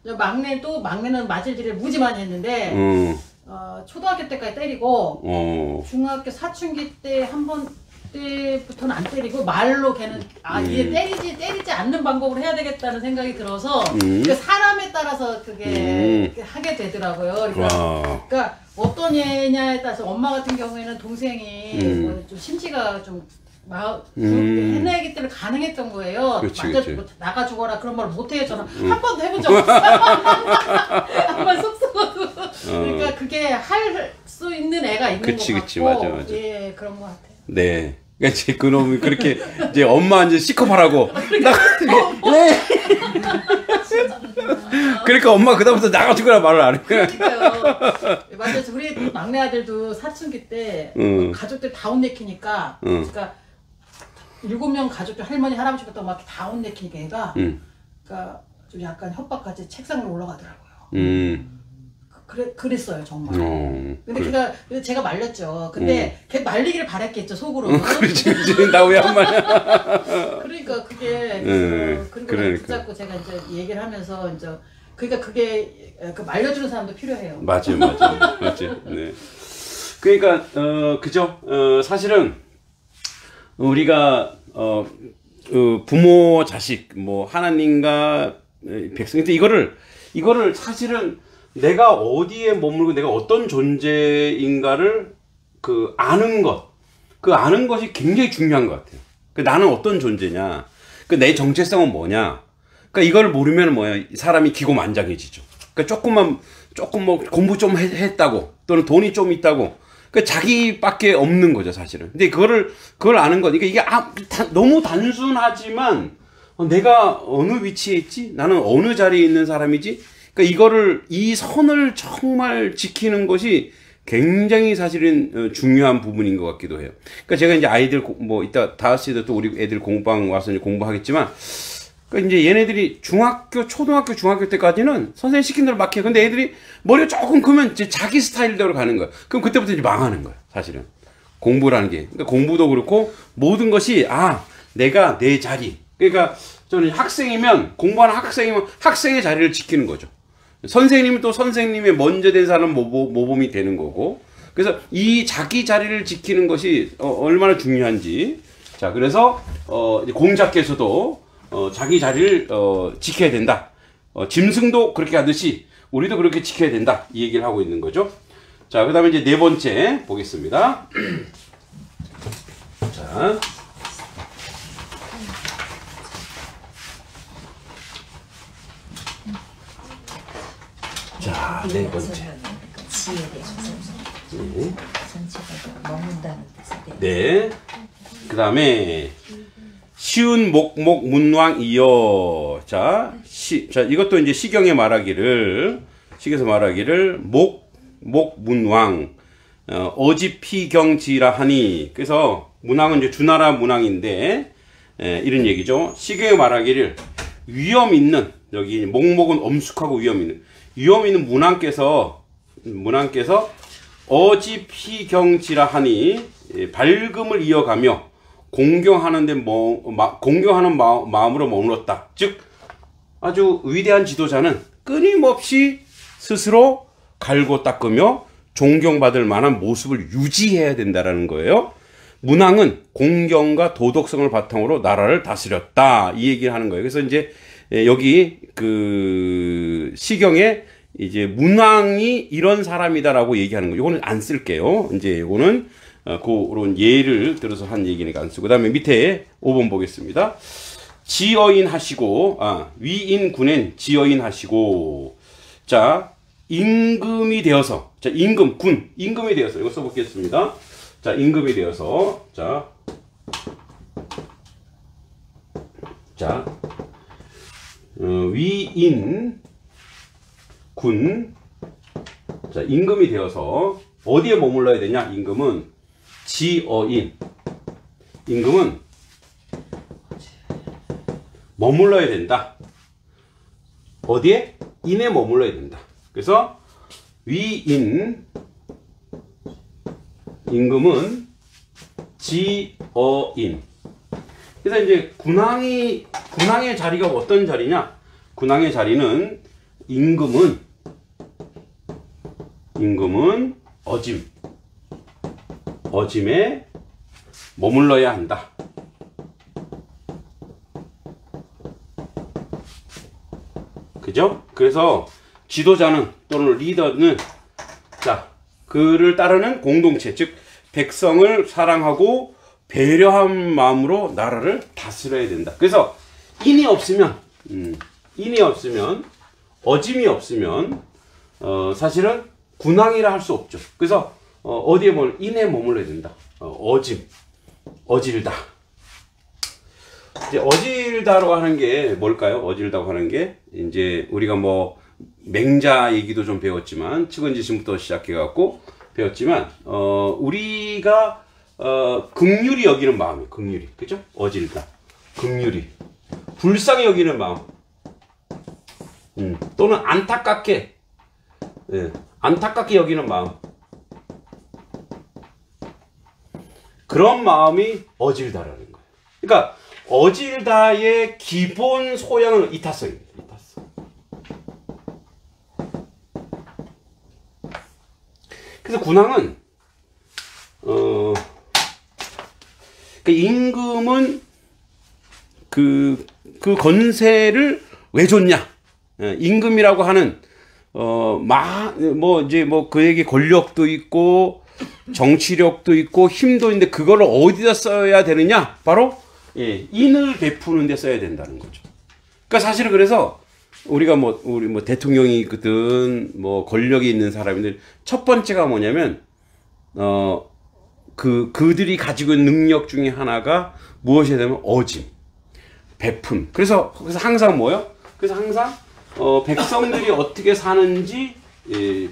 그리고 막내는 맞을지를 무지 많이 했는데 초등학교 때까지 때리고 중학교 사춘기 때 한 번 때부터는 안 때리고 말로 걔는 얘 때리지 않는 방법으로 해야 되겠다는 생각이 들어서 그 사람에 따라서 그게 하게 되더라고요. 그러니까 어떤 애냐에 따라서 엄마 같은 경우에는 동생이 뭐 좀 심지가 좀 해내기 때문에 가능했던 거예요. 그치. 뭐 나가 죽어라 그런 말 못해요. 저는 한 번도 해본 적 없어요. 한번 속 썩어도. 그러니까 그게 할 수 있는 애가 있는 것 같고. 맞아. 예, 그런 것 같아요. 네. 그러니까 이제 그놈이 그렇게 이제 엄마 이제 시컵하라고 그러니까 엄마 그다음부터 나가 죽으라 말을 안 해. 그러니까요. 맞아요. 우리 막내 아들도 사춘기 때 가족들 다 혼내키니까 그러니까 7명 가족들 할머니 할아버지부터 막 다 혼내키니까 얘가 그러니까 좀 약간 협박까지 책상으로 올라가더라고요. 그랬어요 정말. 근데 걔가 제가 말렸죠. 근데 걔 말리기를 바랬겠죠 속으로. 그렇지. 나 왜 한 말이야. 그러니까 그게 그리고 붙잡고 제가 이제 얘기를 하면서 이제 그러니까 그게 그 말려주는 사람도 필요해요. 맞지. 네. 그러니까 그죠. 사실은 우리가 부모 자식 뭐 하나님과 백성 근데 이거를 사실은 내가 어디에 머물고 내가 어떤 존재인가를 아는 것이 굉장히 중요한 것 같아요. 나는 어떤 존재냐, 내 정체성은 뭐냐. 이걸 모르면 뭐야, 사람이 기고만장해지죠. 조금 뭐 공부 좀 했다고, 또는 돈이 좀 있다고, 자기밖에 없는 거죠, 사실은. 근데 그걸 아는 거니까 이게 너무 단순하지만 내가 어느 위치에 있지, 나는 어느 자리에 있는 사람이지. 이 선을 정말 지키는 것이 굉장히 사실은 중요한 부분인 것 같기도 해요. 제가 이제 아이들 뭐 이따 5시에도 또 우리 애들 공부방 와서 이제 공부하겠지만, 이제 얘네들이 초등학교, 중학교 때까지는 선생님 시킨 대로 막 해요. 근데 애들이 머리가 조금 크면 이제 자기 스타일대로 가는 거예요. 그럼 그때부터 이제 망하는 거예요, 사실은. 공부라는 게. 공부도 그렇고 모든 것이 내가 내 자리. 저는 공부하는 학생이면 학생의 자리를 지키는 거죠. 선생님은 또 선생님의 먼저 된 사람 모범이 되는 거고. 그래서 이 자기 자리를 지키는 것이 얼마나 중요한지. 자, 그래서 공자께서도 자기 자리를 지켜야 된다. 짐승도 그렇게 하듯이 우리도 그렇게 지켜야 된다. 이 얘기를 하고 있는 거죠. 자, 그 다음에 이제 4번째 보겠습니다. 자. 자, 4번째. 지혜에 대해서 전체가 먹는다는 뜻에 네. 그 다음에 시운 목목 문왕 이어. 자, 이것도 이제 시경에 말하기를 목 문왕 어지피경지라 하니. 그래서 문왕은 이제 주나라 문왕인데 이런 얘기죠. 시경에 말하기를 위험 있는, 여기 목목은 엄숙하고 위험 있는 문왕께서 어지피경지라 하니 밝음을 이어가며 공경하는 마음으로 머물렀다. 즉 아주 위대한 지도자는 끊임없이 스스로 갈고 닦으며 존경받을 만한 모습을 유지해야 된다라는 거예요. 문왕은 공경과 도덕성을 바탕으로 나라를 다스렸다. 이 얘기를 하는 거예요. 그래서 이제 여기 시경에 이제 문왕이 이런 사람이다라고 얘기하는 거. 이거는 안 쓸게요. 이제 이거는 그런 예를 들어서 한 얘기니까 안 쓰고. 그다음에 밑에 5번 보겠습니다. 지어인 하시고 위인군엔 지어인 하시고. 자, 임금이 되어서. 자, 임금이 되어서. 이거 써보겠습니다. 자, 임금이 되어서. 자, 자, 위인 군. 자, 임금이 되어서 어디에 머물러야 되냐? 임금은 지어인. 임금은 머물러야 된다. 어디에? 인에 머물러야 된다. 그래서 위인 임금은 지어인. 그래서 이제 군왕의 자리가 어떤 자리냐? 군왕의 자리는 임금은 어짐에 머물러야 한다. 그죠? 그래서 지도자는 또는 리더는 자, 그를 따르는 공동체, 즉 백성을 사랑하고 배려한 마음으로 나라를 다스려야 된다. 그래서 인이 없으면 어짐이 없으면 사실은 군왕이라 할 수 없죠. 그래서 어디에 인에 머물러야 된다. 어질다. 이제 어질다라고 하는 게 뭘까요? 어질다고 하는 게 이제 우리가 뭐 맹자 얘기도 좀 배웠지만 측은지심부터 시작해 갖고 배웠지만 우리가 긍휼히 여기는 마음이 긍휼히, 그죠? 어질다. 긍휼히 불쌍히 여기는 마음. 또는 안타깝게 여기는 마음. 그런 마음이 어질다라는 거예요. 그러니까 어질다의 기본 소양은 이타성입니다. 이타성. 그래서 군왕은 그 임금은 그 권세를 왜 줬냐? 임금이라고 하는 그에게 권력도 있고 정치력도 있고 힘도 있는데 그걸 어디다 써야 되느냐? 바로 인을 베푸는 데 써야 된다는 거죠. 그러니까 사실은 그래서 우리 대통령이거든 뭐 권력이 있는 사람들 첫 번째가 뭐냐면 그들이 가지고 있는 능력 중에 하나가 무엇이 되면 어짐, 베품. 그래서 항상 뭐요? 그래서 항상 백성들이 어떻게 사는지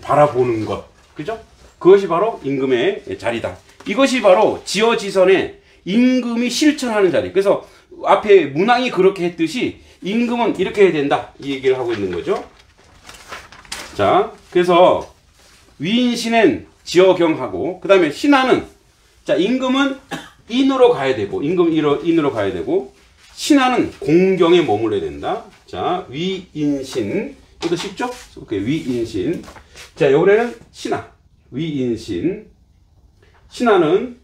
바라보는 것, 그죠? 그것이 바로 임금의 자리다. 이것이 바로 지어지선의 임금이 실천하는 자리. 그래서 앞에 문왕이 그렇게 했듯이 임금은 이렇게 해야 된다. 이 얘기를 하고 있는 거죠. 자, 그래서 위인신은 지어경하고, 그 다음에 신하는, 자, 임금은 인으로 가야 되고, 인으로 가야 되고, 신하는 공경에 머물러야 된다. 자, 위인신. 이것도 쉽죠? 오케이, 위인신. 자, 요번에는 신하. 위인신. 신하는,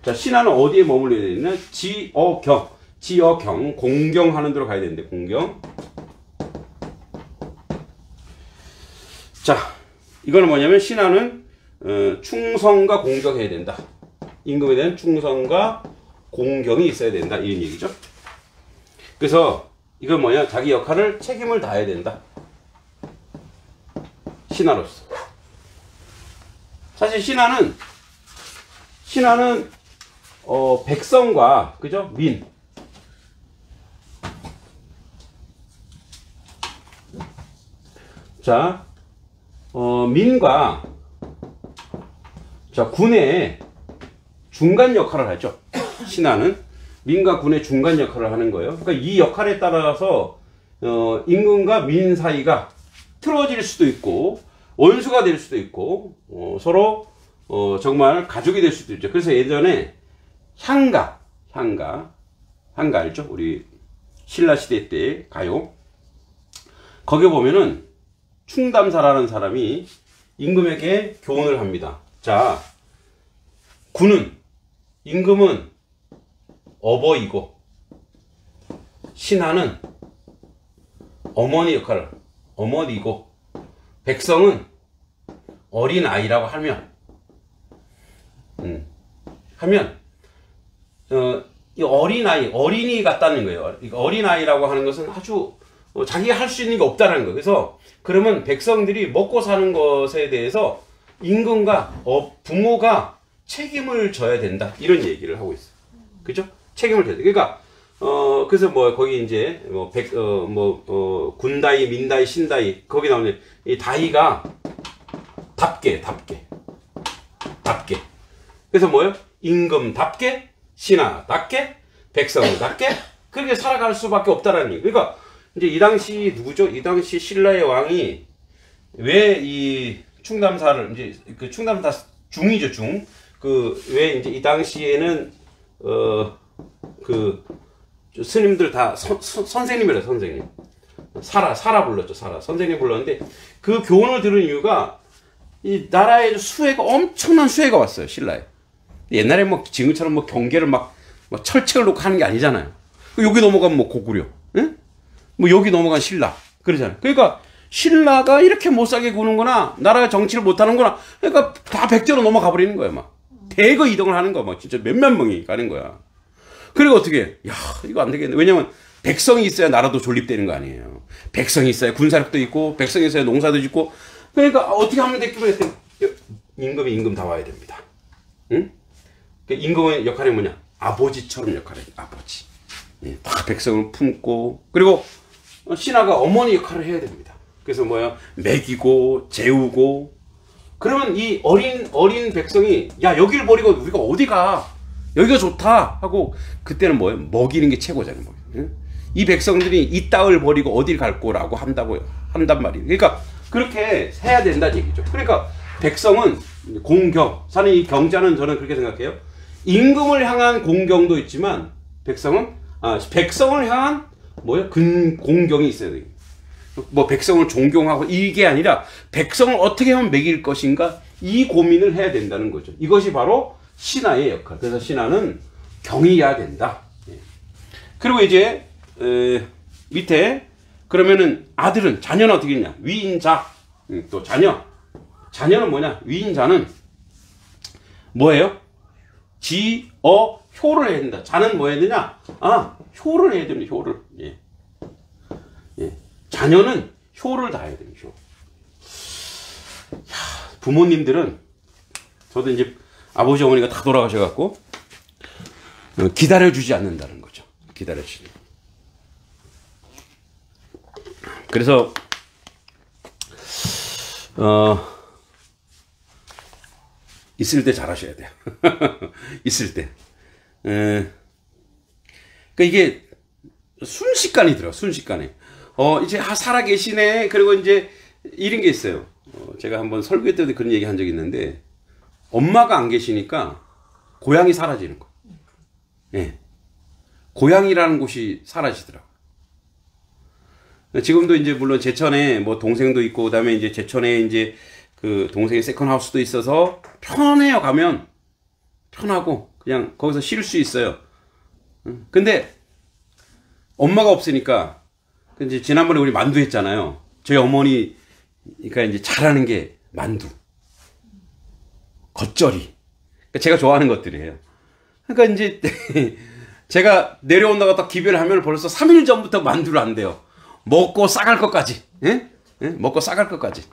자, 신하는 어디에 머물러야 되냐? 지어경. 공경하는 데로 가야 되는데, 공경. 자, 이거는 뭐냐면, 신하는, 충성과 공경해야 된다. 임금에 대한 충성과 공경이 있어야 된다. 이런 얘기죠. 그래서, 이건 뭐냐? 자기 역할을 책임을 다해야 된다. 신하로서. 사실 신하는 백성과, 그죠? 민. 자, 민과, 자, 군의 중간 역할을 하죠. 신하는 민과 군의 중간 역할을 하는 거예요. 그러니까 이 역할에 따라서 임금과 민 사이가 틀어질 수도 있고 원수가 될 수도 있고 서로 정말 가족이 될 수도 있죠. 그래서 예전에 향가 알죠? 우리 신라시대 때 가요. 거기 보면은 충담사라는 사람이 임금에게 교훈을 합니다. 자, 임금은 어버이고 신하는 어머니 역할을 어머니고 백성은 어린 아이라고 하면 이 어린이 같다는 거예요. 어린 아이라고 하는 것은 아주 자기가 할 수 있는 게 없다는 거예요. 그래서 그러면 백성들이 먹고 사는 것에 대해서 임금과 부모가 책임을 져야 된다. 이런 얘기를 하고 있어요. 그죠? 책임을 져야 돼. 그러니까 그래서 뭐 거기 이제 군다이, 민다이, 신다이 거기 나오는 이 다이가 답게. 그래서 뭐예요? 임금답게, 신하답게, 백성답게 그렇게 살아갈 수밖에 없다라는 얘기. 그러니까 이제 이 당시 누구죠? 이 당시 신라의 왕이 왜 이 충담사를 이제 그 충담사 중이죠, 중. 왜 이제 이 당시에는 스님들 다 선생님이래, 선생님. 사라 불렀죠, 사라. 선생님 불렀는데 그 교훈을 들은 이유가 이 나라에 엄청난 수혜가 왔어요, 신라에. 옛날에 뭐 지금처럼 뭐 경계를 막 철책을 놓고 하는 게 아니잖아요. 여기 넘어가면 뭐 고구려, 응? 뭐 여기 넘어간 신라 그러잖아요. 그러니까 신라가 이렇게 못 살게 구는구나, 나라가 정치를 못 하는구나. 그러니까 다 백제로 넘어가 버리는 거예요, 막. 대거 이동을 하는 거야, 막 진짜 몇몇 명이 가는 거야. 그리고 어떻게? 야, 이거 안 되겠네. 왜냐면 백성이 있어야 나라도 존립되는 거 아니에요. 백성이 있어야 군사력도 있고, 백성이 있어야 농사도 짓고. 그러니까 어떻게 하면 될까 했더니 임금 다 와야 됩니다. 응? 임금의 역할이 뭐냐? 아버지처럼 역할을 해요. 아버지. 예, 다 백성을 품고, 그리고 신하가 어머니 역할을 해야 됩니다. 그래서 뭐야? 먹이고 재우고. 그러면 이 어린 백성이 야, 여기를 버리고 우리가 어디 가? 여기가 좋다 하고, 그때는 뭐예요? 먹이는 게 최고잖아요. 응? 이 백성들이 이 땅을 버리고 어딜 갈 거라고 한단 말이에요. 그러니까 그렇게 해야 된다는 얘기죠. 그러니까 백성은 공경, 사는 이 경자는 저는 그렇게 생각해요. 임금을 향한 공경도 있지만 백성을 향한 공경이 있어야 돼요. 뭐 백성을 존경하고 이게 아니라 백성을 어떻게 하면 먹일 것인가, 이 고민을 해야 된다는 거죠. 이것이 바로 신하의 역할. 그래서 신하는 경이해야 된다. 그리고 이제 밑에 그러면은 아들은, 자녀는 어떻게 했냐? 위인자. 또 자녀는 뭐냐? 위인자는 뭐예요? 효를 해야 된다. 자는 뭐 해야 되냐? 효를 해야 됩니다. 효를. 예. 자녀는 효를 다해야 됩니다. 효. 부모님들은, 저도 이제 아버지 어머니가 다 돌아가셔갖고 기다려주지 않는다는 거죠. 기다려주지. 그래서 있을 때 잘하셔야 돼요. 있을 때. 그러니까 이게 순식간이 들어요. 순식간에. 이제 살아 계시네. 그리고 이제 이런 게 있어요. 제가 한번 설교 때도 그런 얘기 한 적이 있는데, 엄마가 안 계시니까 고향이 사라지는 거예요. 예. 고향이라는 곳이 사라지더라고요. 지금도 이제 물론 제천에 뭐 동생도 있고, 그다음에 이제 제천에 이제 그 동생의 세컨하우스도 있어서 편해요. 가면 편하고 그냥 거기서 쉴 수 있어요. 근데 엄마가 없으니까, 이제 지난번에 우리 만두 했잖아요. 저희 어머니가 이제 잘하는 게 만두, 겉절이. 그러니까 제가 좋아하는 것들이에요. 그러니까 이제 제가 내려온다고 딱 기별을 하면 벌써 3일 전부터 만두를 안 돼요. 먹고 싸갈 것까지. 예? 예? 먹고 싸갈 것까지.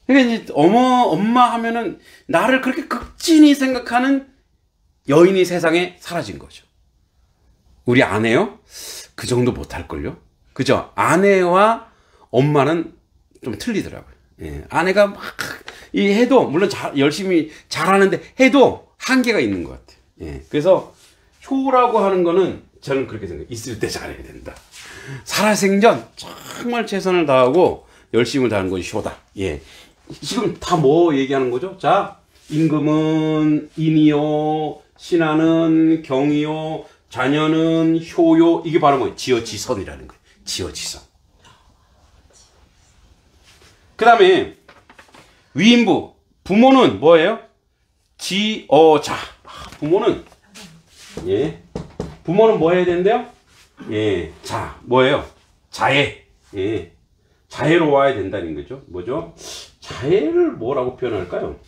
그러니까 이제 엄마 하면은 나를 그렇게 극진히 생각하는 여인이 세상에 사라진 거죠. 우리 아내요? 그 정도 못할걸요? 그죠? 아내와 엄마는 좀 틀리더라고요. 예. 아내가 막 해도, 물론 열심히 잘하는데 해도 한계가 있는 것 같아요. 예. 그래서 효라고 하는 거는 저는 그렇게 생각해요. 있을 때 잘해야 된다. 살아생전 정말 최선을 다하고 열심을 다하는 것이 효다. 예. 지금 다 뭐 얘기하는 거죠? 자, 임금은 인이요, 신하는 경이요, 자녀는 효요. 이게 바로 뭐예요? 지어지선이라는 거예요. 지어지선. 그 다음에 위인부, 부모는 뭐예요? 지어자. 부모는, 예, 부모는 뭐 해야 된대요? 예, 뭐예요? 자애. 예, 자애로워야 된다는 거죠. 뭐죠? 자애를 뭐라고 표현할까요?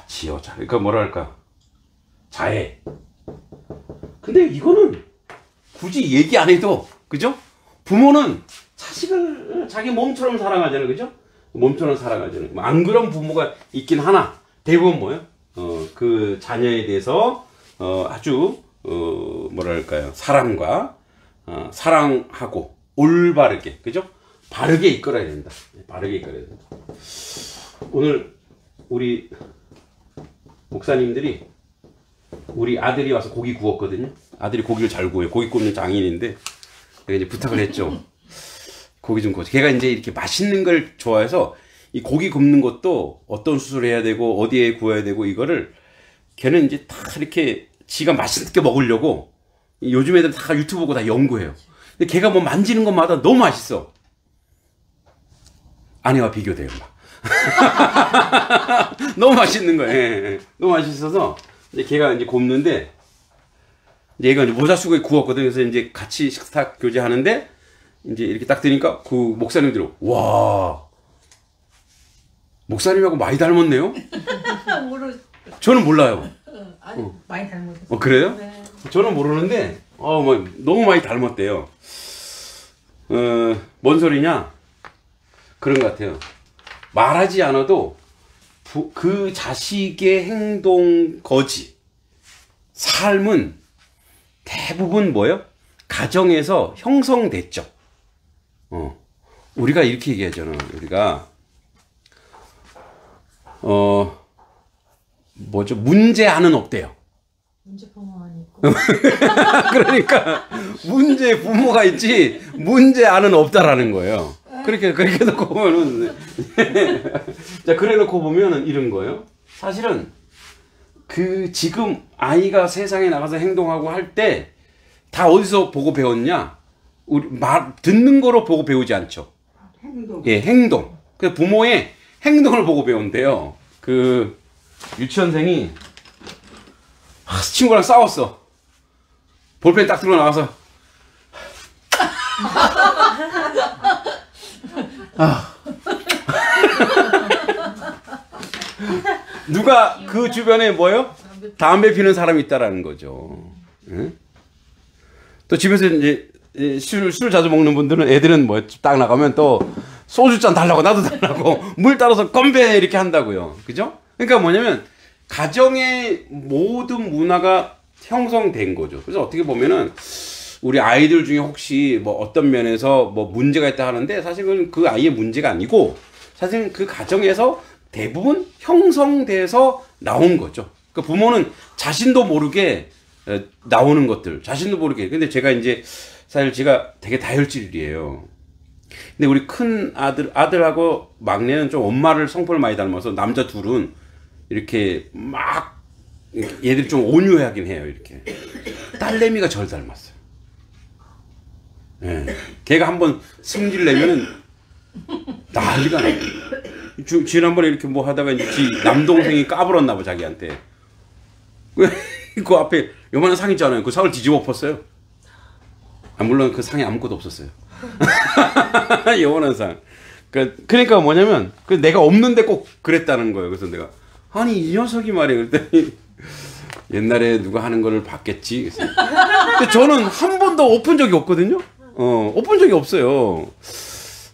지어자. 그러니까 뭐라 할까? 자애. 근데 이거는 굳이 얘기 안 해도, 그죠? 부모는 자식을 자기 몸처럼 사랑하잖아요. 그죠? 몸처럼 사랑하잖아요. 안 그런 부모가 있긴 하나, 대부분 뭐예요? 그 자녀에 대해서 아주 뭐랄까요, 사랑과 사랑하고 올바르게, 그죠? 바르게 이끌어야 된다. 바르게 이끌어야 된다. 오늘 우리 목사님들이 우리 아들이 와서 고기 구웠거든요. 아들이 고기를 잘 구워요. 고기 굽는 장인인데 내가 이제 부탁을 했죠. 고기 좀 구워. 걔가 이제 이렇게 맛있는 걸 좋아해서 이 고기 굽는 것도 어떤 수술을 해야 되고 어디에 구워야 되고 이거를 걔는 이제 다 이렇게 지가 맛있게 먹으려고 요즘 애들 다 유튜브 보고 다 연구해요. 근데 걔가 뭐 만지는 것마다 너무 맛있어. 아내와 비교돼요, 막. 너무 맛있는 거예요. 예. 너무 맛있어서 이제 걔가 이제 굽는데 얘가 이제 모자 쓰고 구웠거든. 그래서 이제 같이 식탁 교제하는데 이제 이렇게 딱 드니까 그 목사님들이 와, 목사님하고 많이 닮았네요. 저는 몰라요. 아니 많이 닮았어요. 그래요? 네. 저는 모르는데 뭐 너무 많이 닮았대요. 뭔 소리냐? 그런 것 같아요. 말하지 않아도 그 자식의 행동, 거지, 삶은 대부분 뭐예요? 가정에서 형성됐죠. 우리가 이렇게 얘기하잖아. 우리가 뭐죠? 문제아는 없대요. 문제 부모만 있고. 그러니까 문제 부모가 있지 문제아는 없다라는 거예요. 그렇게 놓고 보면은 자, 그래 놓고 보면은 이런 거예요. 사실은 그 지금 아이가 세상에 나가서 행동하고 할 때 다 어디서 보고 배웠냐? 우리 말 듣는 거로 보고 배우지 않죠. 행동. 예, 행동. 그 부모의 행동을 보고 배운대요. 그 유치원생이 친구랑 싸웠어. 볼펜 딱 들고 나가서 누가 그 주변에 뭐요? 담배 피는 사람이 있다라는 거죠. 응? 또 집에서 이제 술 자주 먹는 분들은 애들은 뭐 딱 나가면 또 소주잔 달라고 나도 달라고 물 따라서 건배 이렇게 한다고요. 그죠? 그러니까 뭐냐면 가정의 모든 문화가 형성된 거죠. 그래서 어떻게 보면은 우리 아이들 중에 혹시 뭐 어떤 면에서 뭐 문제가 있다 하는데 사실은 그 아이의 문제가 아니고 사실은 그 가정에서 대부분 형성돼서 나온 거죠. 그 부모는 자신도 모르게 나오는 것들, 자신도 모르게. 근데 제가 이제 사실 제가 되게 다혈질이에요. 근데 우리 큰 아들하고 막내는 좀 엄마를 성품을 많이 닮아서 남자 둘은 이렇게 막 얘들이 좀 온유하긴 해요. 이렇게 딸내미가 저를 닮았어요. 예. 걔가 한번 승질 내면은 난리가 나요. 지난번에 이렇게 뭐 하다가 이제 남동생이 까불었나 봐, 자기한테. 그 앞에 요만한 상 있잖아요. 그 상을 뒤집어 엎었어요. 물론 그 상에 아무것도 없었어요. 요만한 상. 그러니까 뭐냐면 내가 없는데 꼭 그랬다는 거예요. 그래서 내가 아니 이 녀석이 말이야. 그랬더니 옛날에 누가 하는 거를 봤겠지. 근데 저는 한 번도 엎은 적이 없거든요. 엎은 적이 없어요.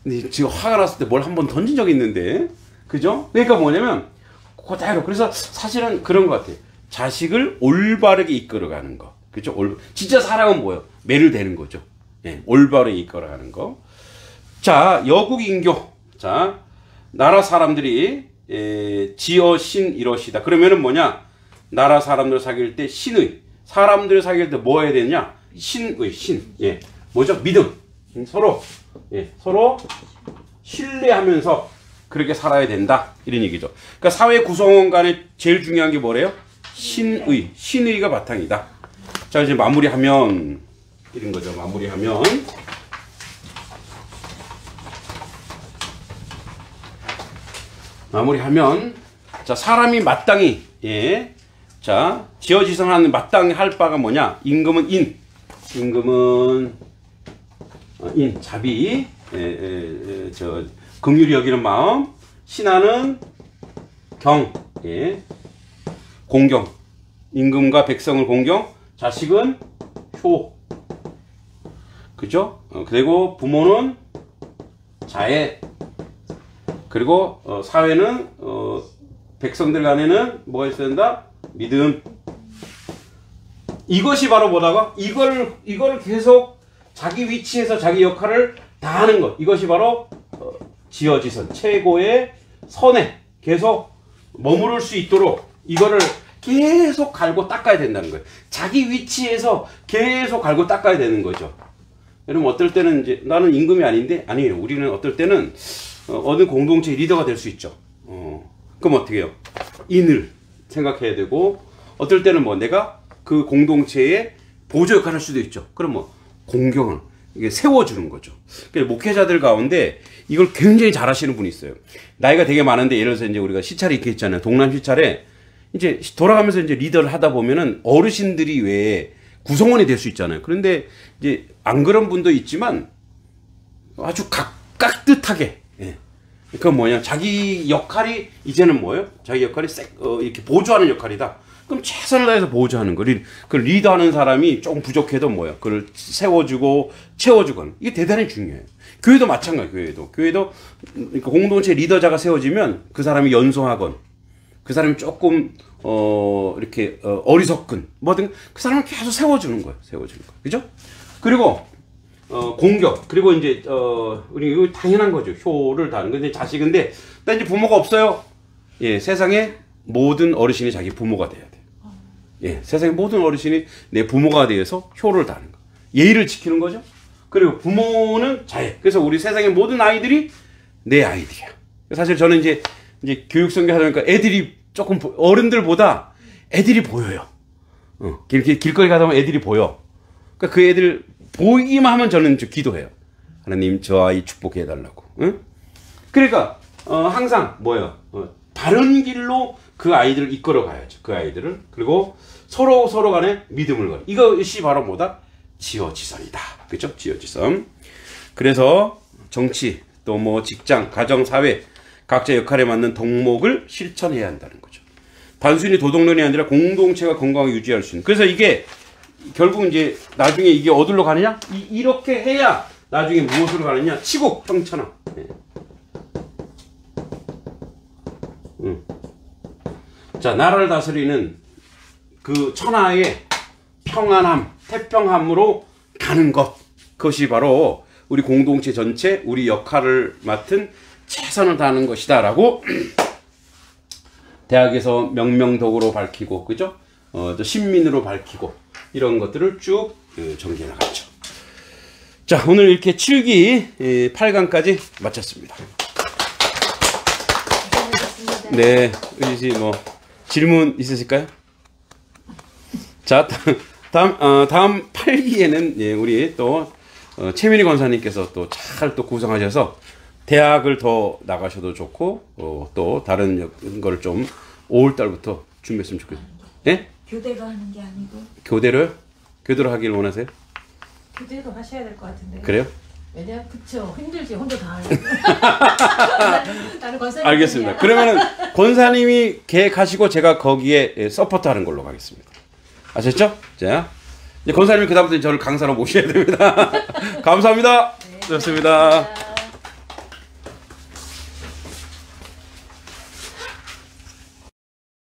근데 지금 화가 났을 때 뭘 한 번 던진 적이 있는데, 그죠? 그러니까 뭐냐면 그대로. 그래서 사실은 그런 것 같아요. 자식을 올바르게 이끌어가는 거, 그죠? 진짜 사랑은 뭐예요? 매를 대는 거죠. 예, 올바르게 이끌어가는 거. 자, 여국인교. 자, 나라 사람들이 지어 신 이러시다. 그러면은 뭐냐? 나라 사람들 사귈 때 신의, 사람들 사귈 때 뭐 해야 되냐? 신의, 신. 예, 뭐죠? 믿음. 서로 신뢰하면서 그렇게 살아야 된다. 이런 얘기죠. 그러니까 사회 구성원 간에 제일 중요한 게 뭐래요? 신의가 바탕이다. 자, 이제 마무리하면 이런 거죠. 마무리하면 자, 사람이 마땅히 자, 지어지선하는 마땅히 할 바가 뭐냐? 임금은 자비, 긍휼히 여기는 마음, 신하는 공경, 임금과 백성을 공경, 자식은 효, 그죠? 그리고 부모는 자애, 그리고 사회는 백성들 간에는 뭐가 있어야 된다? 믿음. 이것이 바로 뭐다가? 이걸 계속 자기 위치에서 자기 역할을 다 하는 것. 이것이 바로 지어지선, 최고의 선에 계속 머무를 수 있도록 이거를 계속 갈고 닦아야 된다는 거예요. 자기 위치에서 계속 갈고 닦아야 되는 거죠. 여러분 어떨 때는 이제 나는 임금이 아닌데 아니에요. 우리는 어떨 때는 어느 공동체 리더가 될 수 있죠. 그럼 어떻게 해요? 인을 생각해야 되고 어떨 때는 뭐 내가 그 공동체의 보조 역할을 할 수도 있죠. 그럼 뭐 공경을 이게 세워주는 거죠. 그러니까 목회자들 가운데 이걸 굉장히 잘하시는 분이 있어요. 나이가 되게 많은데 예를 들어서 이제 우리가 시찰이 이렇게 있잖아요. 동남 시찰에 이제 돌아가면서 이제 리더를 하다 보면은 어르신들이 왜 구성원이 될 수 있잖아요. 그런데 이제 안 그런 분도 있지만 아주 깍듯하게. 예. 그건 뭐냐? 자기 역할이 이제는 뭐예요? 자기 역할이 이렇게 보조하는 역할이다. 그럼 최선을 다해서 보조하는 거. 그 리더하는 사람이 조금 부족해도 뭐야? 그걸 세워주고 채워주고 이게 대단히 중요해요. 교회도 마찬가지예요. 교회도 그러니까 공동체 리더자가 세워지면 그 사람이 연소하건 그 사람이 조금 이렇게 어리석근 뭐든 그 사람을 계속 세워주는 거예요. 그죠? 그리고 공격 그리고 이제 우리 이거 당연한 거죠. 효를 다는 건데 자식인데 나 이제 부모가 없어요. 예, 세상에 모든 어르신이 자기 부모가 돼야 돼. 예, 세상의 모든 어르신이 내 부모가 되어서 효를 다하는 거. 예의를 지키는 거죠. 그리고 부모는 자애. 그래서 우리 세상의 모든 아이들이 내 아이들이야. 사실 저는 이제 교육선교 하다 보니까 애들이 조금 어른들보다 애들이 보여요. 이렇게 길거리 가다 보면 애들이 보여. 그러니까 그 애들 보이기만 하면 저는 기도해요. 하나님 저 아이 축복해 달라고. 응? 그러니까 항상 뭐예요? 바른 길로 그 아이들을 이끌어 가야죠. 그 아이들을. 그리고 서로 간에 믿음을 걸. 이것이 바로 뭐다? 지어지선이다. 그렇죠? 지어지선. 그래서 정치, 또 뭐 직장, 가정, 사회 각자 역할에 맞는 덕목을 실천해야 한다는 거죠. 단순히 도덕론이 아니라 공동체가 건강하게 유지할 수 있는. 그래서 이게 결국 이제 나중에 이게 어디로 가느냐? 이렇게 해야 나중에 무엇으로 가느냐? 치국 평천하. 네. 자, 나라를 다스리는 그 천하의 평안함, 태평함으로 가는 것. 그것이 바로 우리 공동체 전체, 우리 역할을 맡은 최선을 다하는 것이다. 라고 대학에서 명명덕으로 밝히고, 그죠? 신민으로 밝히고, 이런 것들을 쭉 정리해 나갔죠. 자, 오늘 이렇게 7기 8강까지 마쳤습니다. 네, 의지 씨 뭐 질문 있으실까요? 자, 다음 8기에는 예, 우리 또 최민희 권사님께서 또 잘 또 구성하셔서 대학을 더 나가셔도 좋고 또 다른 거를 좀 5월달부터 준비했으면 좋겠어요. 예? 교대로 하는 게 아니고. 교대로요? 교대로 하길 원하세요? 교대로 하셔야 될 것 같은데. 그래요? 왜냐? 그쵸. 힘들지. 혼자 다 하려고. 나는 권사님. 알겠습니다. 그러면은 권사님이 계획하시고 제가 거기에 서포트하는 걸로 가겠습니다. 아셨죠? 자, 이제 권사님이 그다음부터 저를 강사로 모셔야 됩니다. 감사합니다. 네, 좋습니다.